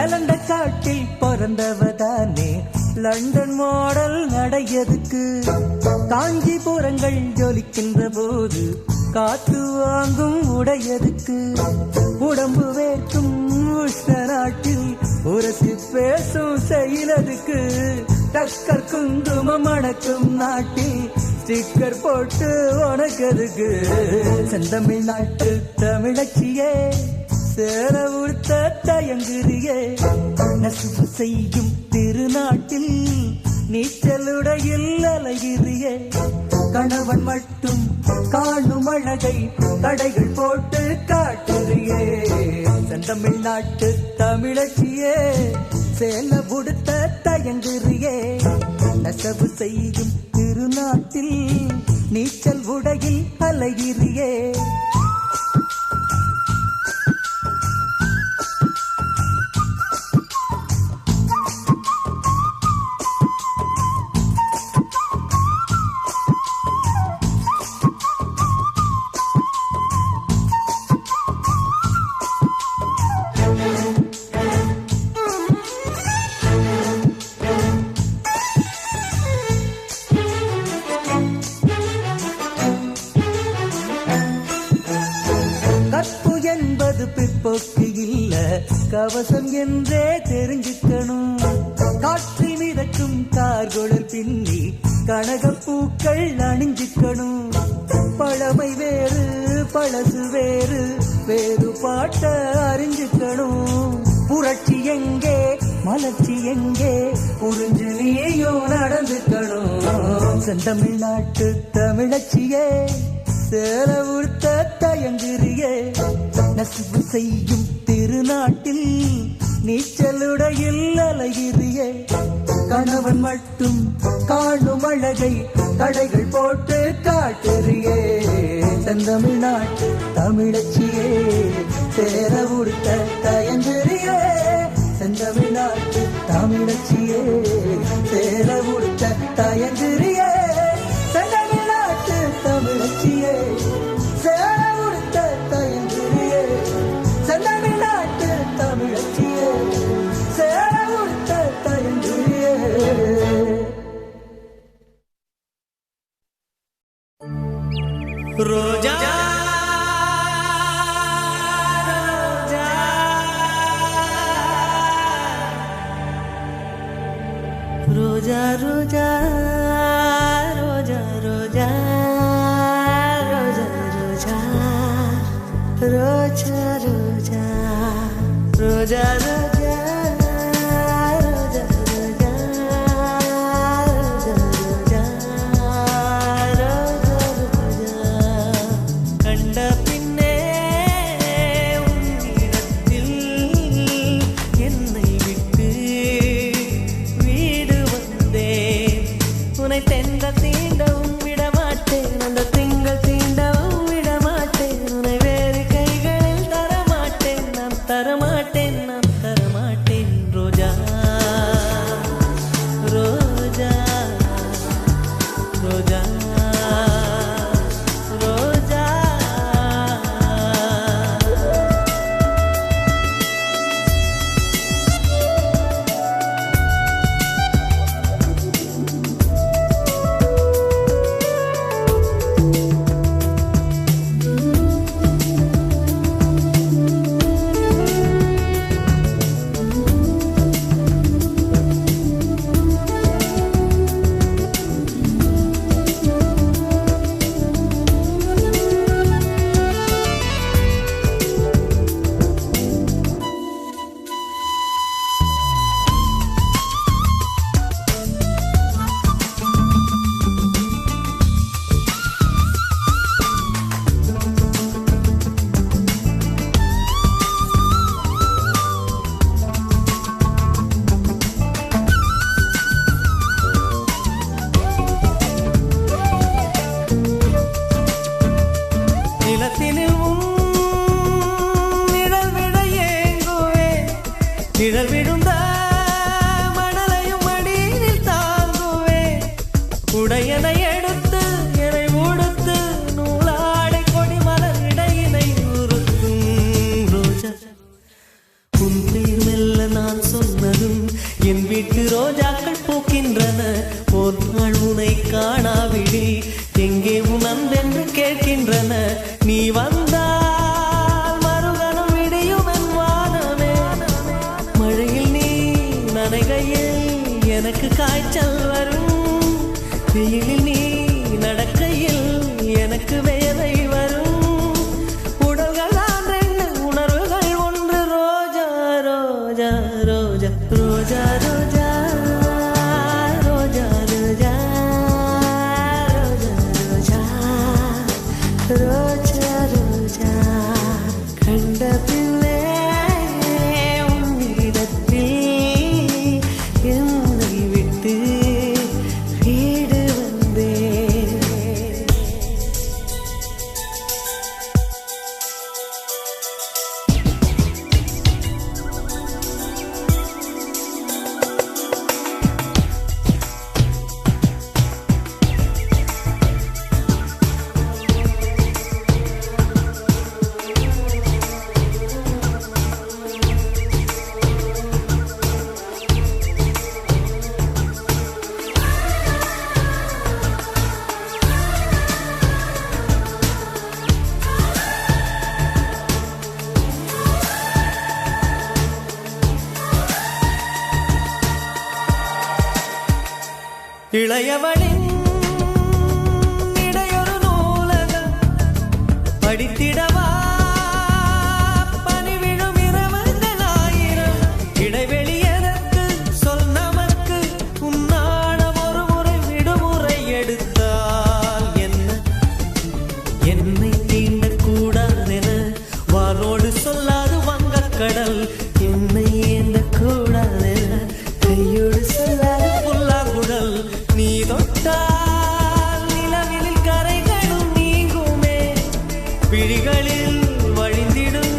எலந்த காட்டில் பிறந்தவதானே லண்டன் மாடல் நடையதுக்கு காஞ்சிபுரங்கள் ஜொலிக்கின்ற போது காத்து வாங்கும் உடையதுக்கு உடம்பு வேர்க்கும் உஷ்ண நாட்டில் உரசி பேசும் செயலதுக்கு டக்கர் குங்குமம் அடக்கும் நாட்டில் ஸ்டிக்கர் போட்டு உனக்கதுக்கு செந்தமிழ் நாட்டு தமிழச்சியே சேர உடுத்த தயங்குறியே நசுப்பு செய்யும் திருநாட்டில் நீச்சலுடையில் அலைகிறியே கணவன் மட்டும் காணும் அழகை தடைகள் போட்டு காட்டுறியே செந்தமிழ் நாட்டு தமிழச்சியே சேல உடுத்த தயங்குறியே நசவு செய்யும் திருநாட்டில் நீச்சல் உடையில் அலைகிறியே பிற்போக்கு இல்ல கவசம் என்றே தெரிஞ்சுக்கணும் காற்றில் மிதக்கும் கார்குழல் பின்னி கனகப்பூக்கள் அணிஞ்சுக்கணும் பழமை வேறு பழசு வேறு வேறு பாட்ட அறிஞ்சுக்கணும் புரட்சி எங்கே மலர்ச்சி எங்கே புரிஞ்சு நீயோ நடந்துக்கணும் செந்தமிழ் நாட்டு தமிழச்சியே சேல உடுத்த தயங்குறியே நசுவு செய்யும் திருநாட்டில் நீச்சலுடையில் அலைகிறியே கணவன் மட்டும் காணும் அழகை தடைகள் போட்டு காட்டுறியே செந்தமிழ் நாட்டு தமிழச்சியே சேர உடுத்த தயங்குறியே செந்தமிழ் நாட்டு தமிழச்சியே சேர உடுத்த தயங்குறியே செந்தமிழ் நாட்டு தமிழச்சியே சேர உடுத்த தயங்குறியே செந்தமிழ் நாட்டு தமிழச்சியே சேர உடுத்த தயங்குறியே ரோஜா ரோஜா ரோஜா ரோஜா ரோஜா ரோஜா ரோஜா ரோஜா ரோஜா ரோஜா ரோஜா நிழல் விழுந்த மணலையும் அடியில் தாங்குவே உடையனை எடுத்து என்னை உடுத்து நூலாடை கொடி மலர் இடையினை உறுத்தும் ரோஜா உன் பேர் மெல்ல நான் சொன்னதும் என் வீட்டு ரோஜா நாட்கள் போக்கின்றன. ஒரு நாள் உனை காணாவிடி எங்கே உன் அன்பென்று கேட்கின்றன. நீ வந்தால் மறுகணம் விடியும் என் வானமே. மழையில் நீ நனைகையில் எனக்கு காய்ச்சல் வரும். வெயிலில் நீ நடக்கையில் எனக்கு வேலை வரும். உடல்கள் தான் ரெண்டு, உணர்வுகள் ஒன்று. ரோஜா ரோஜா ரோஜா ரோஜா ரோஜா ரோஜா ரோஜா ரோஜா ரோஜா ரோஜா கண்ட பிள்ளை உன்னிடத்தில் என்னை விட்டு வீடு வந்தேன். இளையவளின் இடையொரு நூலகம் படித்திடவா பனிவிழும் இரவுகள் ஆயிரம். இடைவெளி எதற்கு சொல் நமக்கு, உன்னாடம் ஒரு முறை விடுமுறை எடுத்தால் என்ன? என்னை தீண்டக்கூடாதென வானோடு சொல்லாது வங்கக்கடல். என்னை ஏந்தக்கூடாதென கையோடு சொல்லாது புல்லாங்குழல். நீ தொட்டால் நிலவில் கரைகளும் நீங்குமே. விழிகளில் வழிந்திடும்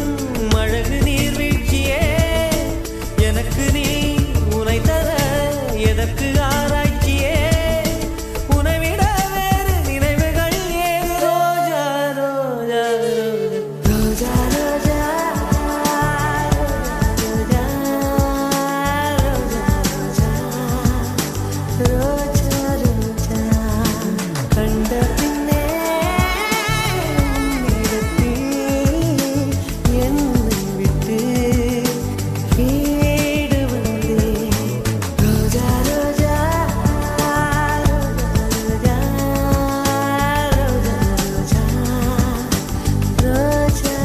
அழகு நீர்வீழ்ச்சியே. எனக்கு நீ உனை தர எதற்கு ஆராய்ச்சியே? உனைவிட வேறு நினைவுகள் ஏது? ரோஜா ரோஜா ரோஜா ரோஜா ரோஜா ரோஜா ரோஜா ரோஜா கண்ட பின்னே உன்னிடத்தில் என்னை விட்டு வீடு வந்தேன். ரோஜா ரோஜா ரோஜா ரோஜா ரோஜா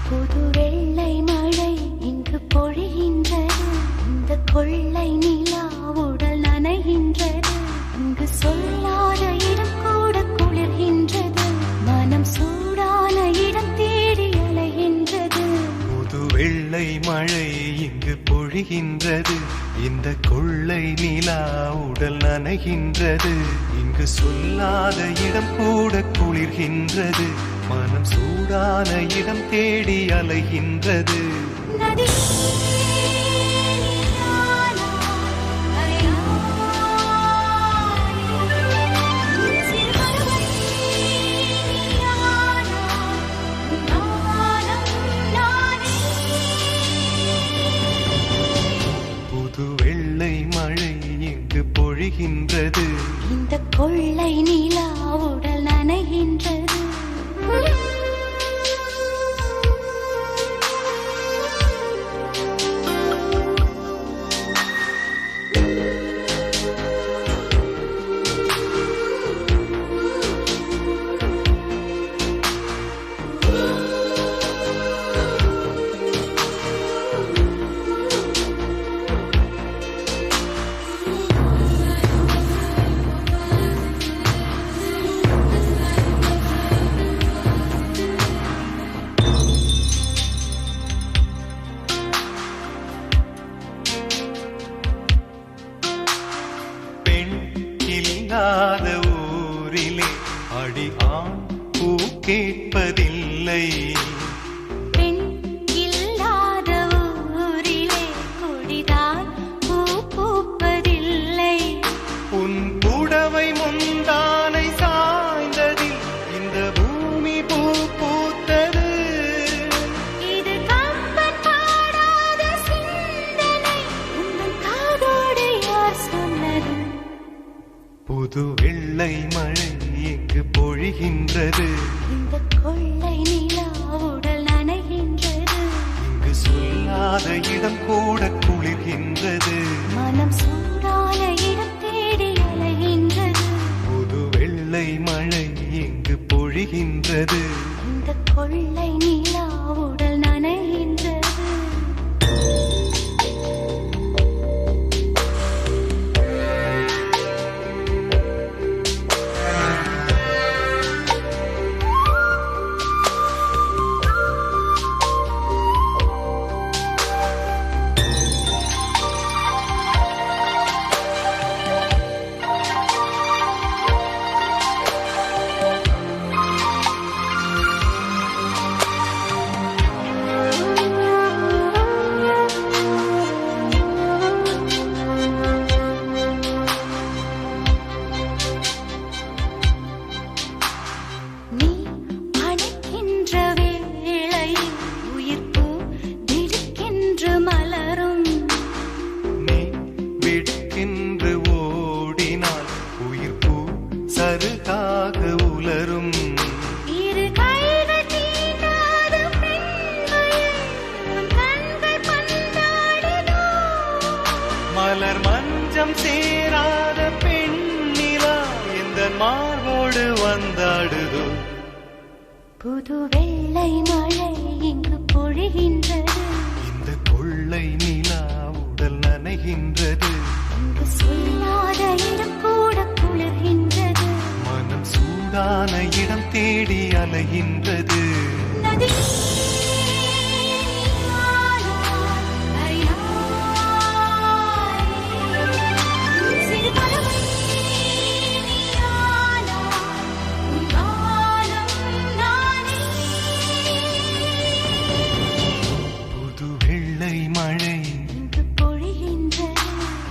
புது வெள்ளை மழை இங்கு பொழிகின்றது. இந்த கொள்ளை நிலா உடல் நனைகின்றது. இங்கு சொல்லாத இடம் கூட குளிர்கின்றது. மனம் சூடான இடம் தேடி அலைகின்றது. புது வெள்ளை மழை இங்கு பொழிகின்றது. இந்த கொள்ளை நிலா உடல் நனைகின்றது. இங்கு சொல்லாத இடம் கூட குளிர்கின்றது. மனம் சூடான இடம் தேடி அலைகின்றது. நதி புது வெள்ளை மழை இங்கு பொழிகின்றது. இந்த கொள்ளை நிலா உடல் நனைகின்றது. இல்லை. பெண் இல்லாத ஊரிலே கொடிதான் பூ பூப்பதில்லை. உன் புடவை முந்தானை சாய்ந்ததில் இந்த பூமி பூ பூத்தது. இது கம்பன் பாடாத சிந்தனை, உந்தன் காதோடு யார் சொன்னது? புது வெள்ளை மழை இங்கு பொழிகின்றது. இந்த கொள்ளை நிலா உடல் நனைகின்றது. இங்கு சொல்லாத இடம் கூட குளிர்கின்றது. மனம் சூடான இடம் தேடி அலைகின்றது. புது வெள்ளை மழை இங்கு பொழிகின்றது. இந்த கொள்ளை நிலா உடல் நனைகின்றது. நீ அணைக்கின்ற வேளையில் உயிர்ப்பு திடுக்கென்று மலரும். நீ விடுக்கின்று ஓடினால் உயிர் பூ சருகாக உலரும். இரு கைகள் தீண்டாத பெண்மையில் உன் கண்கள் பந்தாடுதோ? மலர் மஞ்சம் சேராத பெண்ணிலா எந்த மார்போடு வந்தாடுதோ. புது வெள்ளை மழை இங்கு பொழிகின்றது. இந்த கொள்ளை நிலா உடல் நனைகின்றது. இங்கு சொல்லாத இடம் கூட குளிர்கின்றது. மனம் சூடான இடம் தேடி அலைகின்றது. நதி சிறு பறவை உன் காலம் நானே. புது வெள்ளை மழை இங்கு பொழிகின்றது.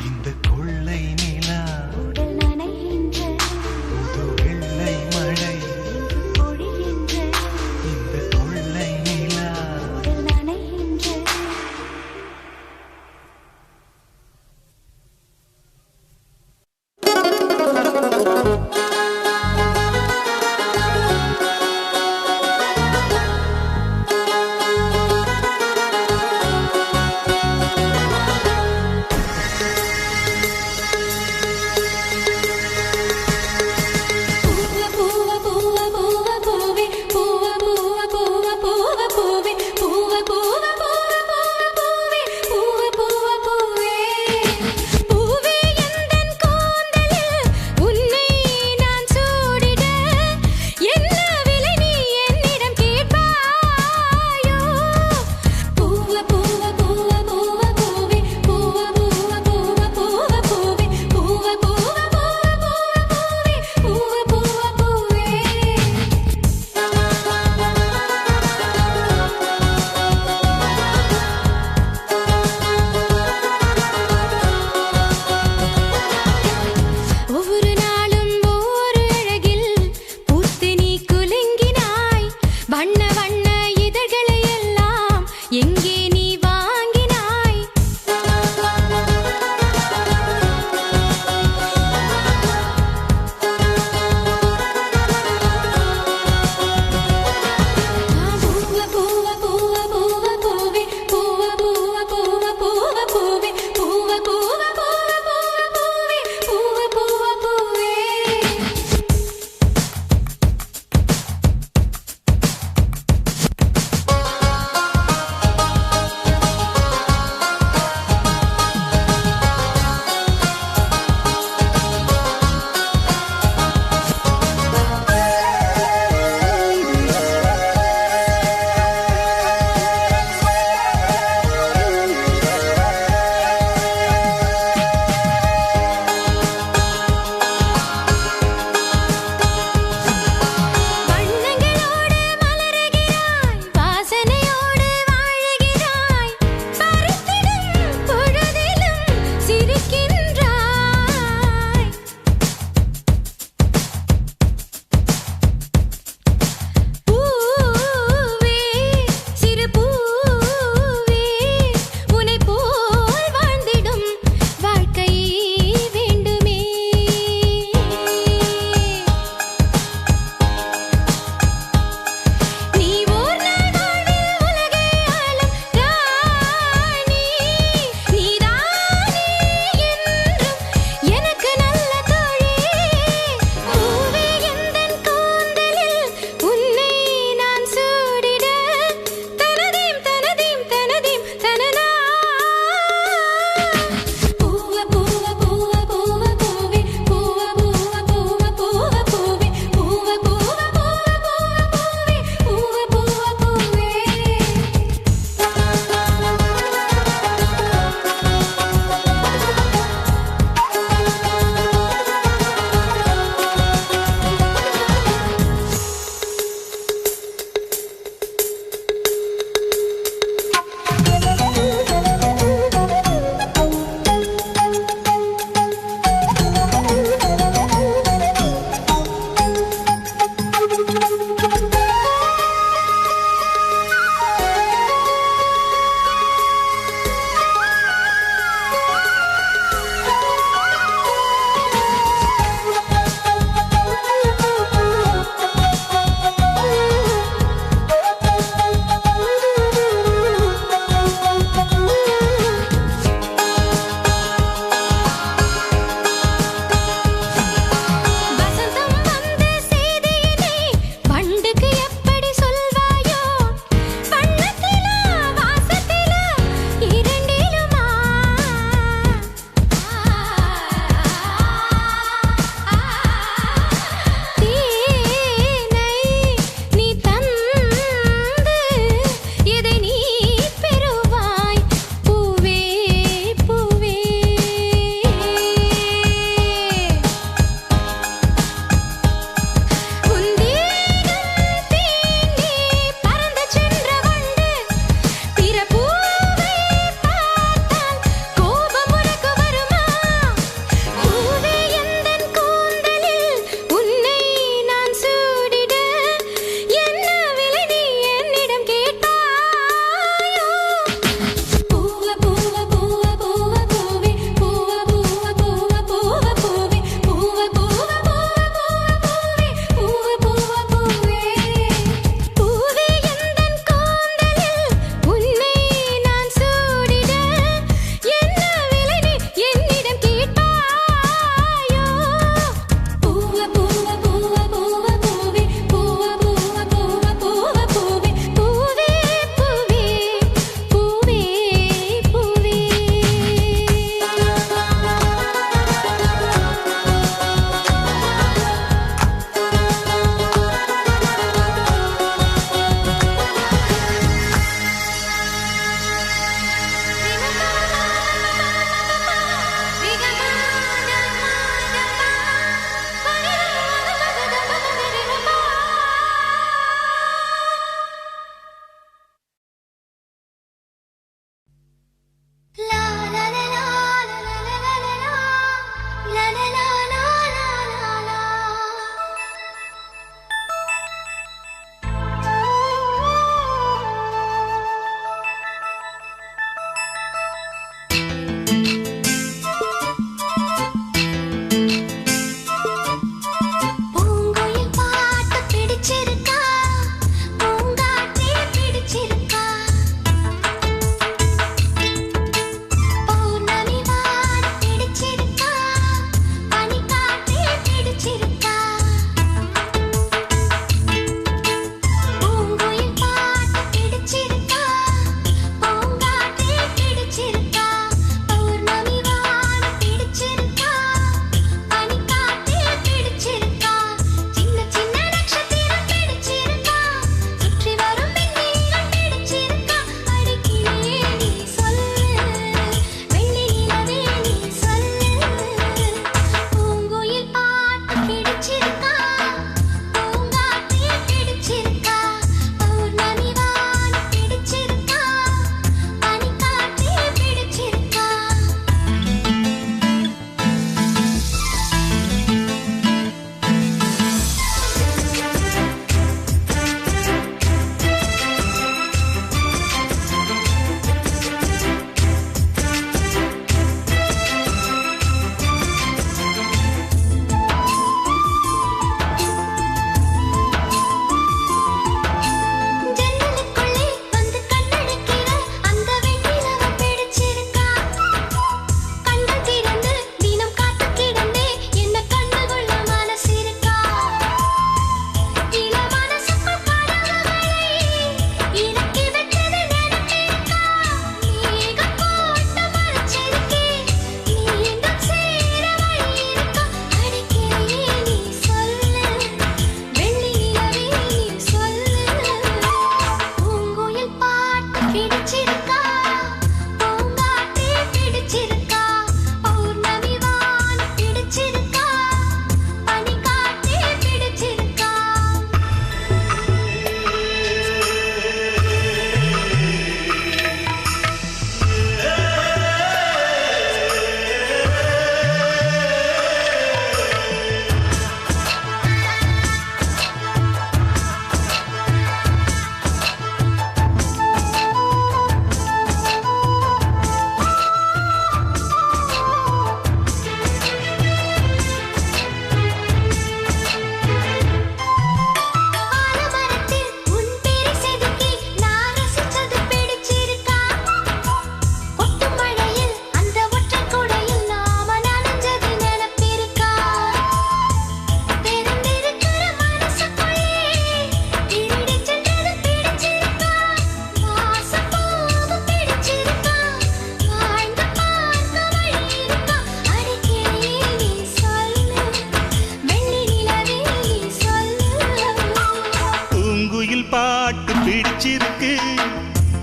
இந்த கொள்ளை நிலா. உடல் நனைகின்றது. புது வெள்ளை மழை இங்கு பொழிகின்றது. இந்த கொள்ளை நிலா. உடல் நனைகின்றது. பூவ பூவ பூவ பூவே பூவ பூவ பூவ பூவ பூவே பூவ பூவ பூவ பூவ பூவே பூவ பூவ பூவே பூவே எந்தன் கூந்தலில் உன்னை நான் சூடிட என்ன விலை நீ என்னிடம் கேட்பாயோ? பூவ பூவ பூவ பூவ பூவே பூவ பூவ பூவ பூவ பூவே பூவ பூவ பூவ பூவ பூவே பூவ பூவ பூவே. ஒவ்வொரு நாளும் ஒவ்வொரு அழகில் பூத்து நீ குலுங்கினாய். வண்ண வண்ண இதழ்களை எல்லாம் எங்கே நீ வாங்கினாய்? பூவ பூவ பூவ பூவ பூவே பூவ பூவ பூவ பூவ பூவே பூவ பூவ பூவ பூவ பூவே பூவ பூவ பூவே.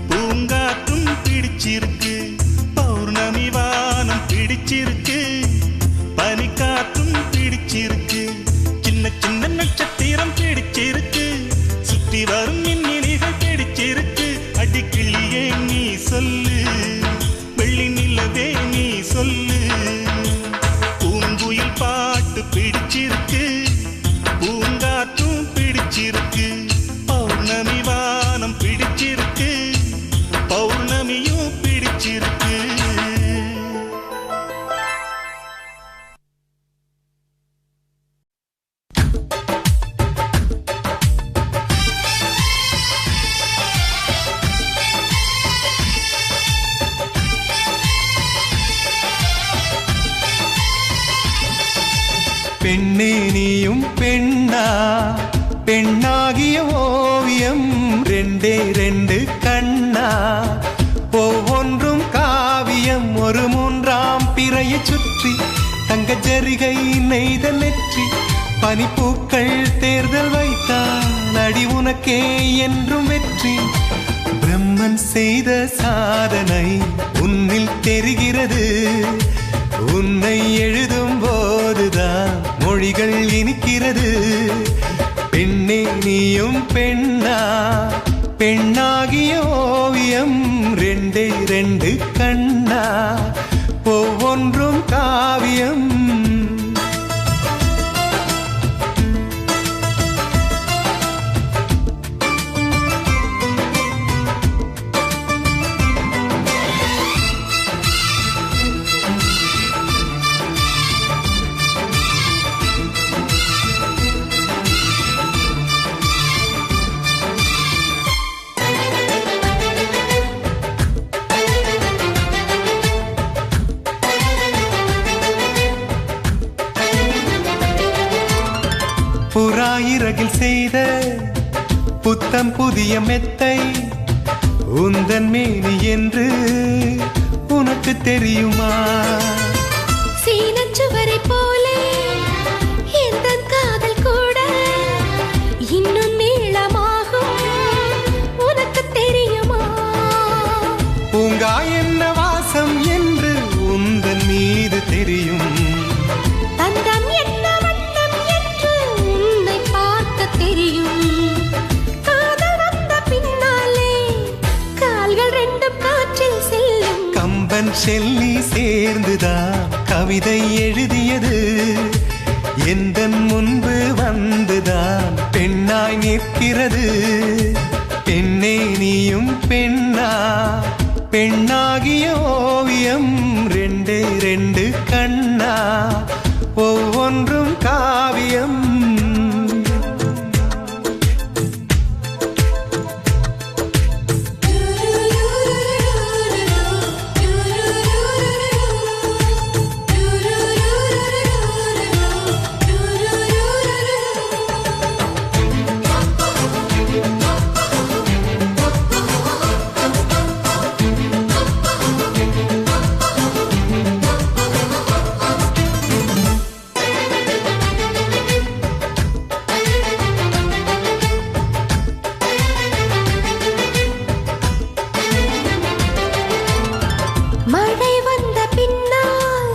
பூங்காற்றும் பிடிச்சிருக்கு பௌர்ணமி வானம் பிடிச்சிருக்கு பனிக்காற்றும் பிடிச்சிருக்கு சின்ன சின்ன நட்சத்திரம் பிடிச்சிருக்கு சுற்றி வரும் மின்னிலிகள் பிடிச்சிருக்கு அடிக்கிளியே நீ சொல்லு வெள்ளி நிலவே நீ சொல்லு பூங்குயில் பாட்டு பிடிச்சிருக்கு பூங்காற்றும் பிடிச்சிருக்கு பௌர்ணமி வானம் பிடிச்சிருக்கு பௌர்ணமியும் பிடிச்சிருக்கு பெண்ணே நீயும் பெண்ணா பெண்ணாகிய ஓவியம் ரெண்டே ரெண்டு கண்ணா ஒவ்வொன்றும் காவியம் ஒரு மூன்றாம் பிறையை சுற்றி தங்க ஜரிகை நெய்த நெற்றி பனிப்பூக்கள் தேர்தல் வைத்தான் அடி உனக்கே என்றும் வெற்றி பிரம்மன் செய்த சாதனை உன்னில் தெரிகிறது உன்னை எழுதும் போதுதான் மொழிகள் இனிக்கிறது பெண்ணே நீயும் பெண்ணா பெண்ணாகிய ஓவியம் ரெண்டே ரெண்டு கண்ணா ஒவ்வொன்றும் காவியம் புறாயிரகில் செய்த புத்தம் புதிய மெத்தை உந்தன் மேனி என்று உனக்கு தெரியுமா சீனச்சுவரை போலே எந்த காதல் கூட இன்னும் நீளமாகும் உனக்கு தெரியுமா பூங்கா என்ன வாசம் என்று உந்தன் மீது தெரியும் தந்தம் என்ன வண்ணம் என்று உன்னை பார்க்க தெரியும் காதல் வந்த பின்னாலே கால்கள் ரெண்டும் காற்றில் செல்லும் கம்பன் செல்லி சேர்ந்துதான் கவிதை எழுதியது எந்தன் முன்பு வந்துதான் பெண்ணாய் நிற்கிறது பெண்ணே நீயும் பெண்ணா பெண்ணாகிய ஓவியம் ரெண்டே ரெண்டு கண்ணா ஒவ்வொன்றும் காவியம் மழை வந்த பின்னால்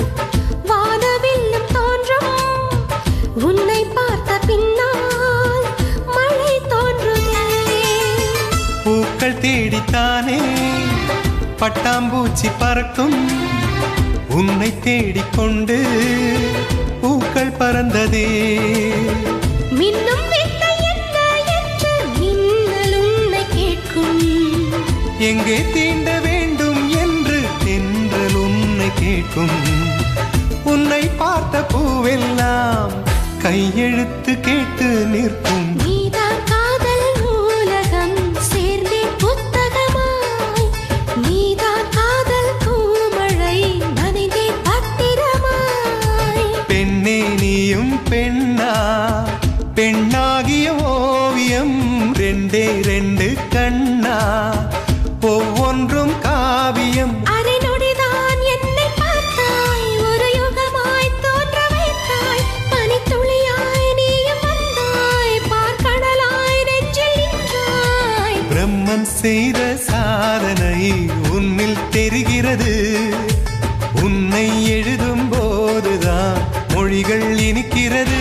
வானவில்லும் தோன்றும் உன்னை பார்த்த பின்னால் மழை தோன்றுதே பூக்கள் தேடித்தானே பட்டாம்பூச்சி பறக்கும் உன்னை தேடிக்கொண்டு பூக்கள் பறந்ததே மின்னும் வித்தை என்ன என்று மின்னல் உன்னை கேட்கும் எங்கே தீண்ட வேண்டும் என்று தென்றல் உன்னை கேட்கும் உன்னை பார்த்த பூவெல்லாம் கையெழுத்து கேட்டு நிற்கும் நீதான் காதல் நூலகம் சேர்ந்தே புத்தகமாய் நீதான் காதல் பூமழை நனைந்தே பத்திரமாய் பெண்ணே நீயும் பெண்ணா பெண்ணாகிய ஓவியம் ரெண்டே ரெண்டு கண்ணா ஒவ்வொன்றும் காவியம் அரை நொடிதான் என்னை பார்த்தாய் ஒரு யுகமாய் தோன்ற வைத்தாய் பனித்துளியாய் நீயும் வந்தாய் பார்க்கடலாய் நெஞ்சில் நின்றாய் பிரம்மன் செய்த சாதனை உன்னில் தெரிகிறது. உன்னை எழுதும் போதுதான் மொழிகள் இனிக்கிறது.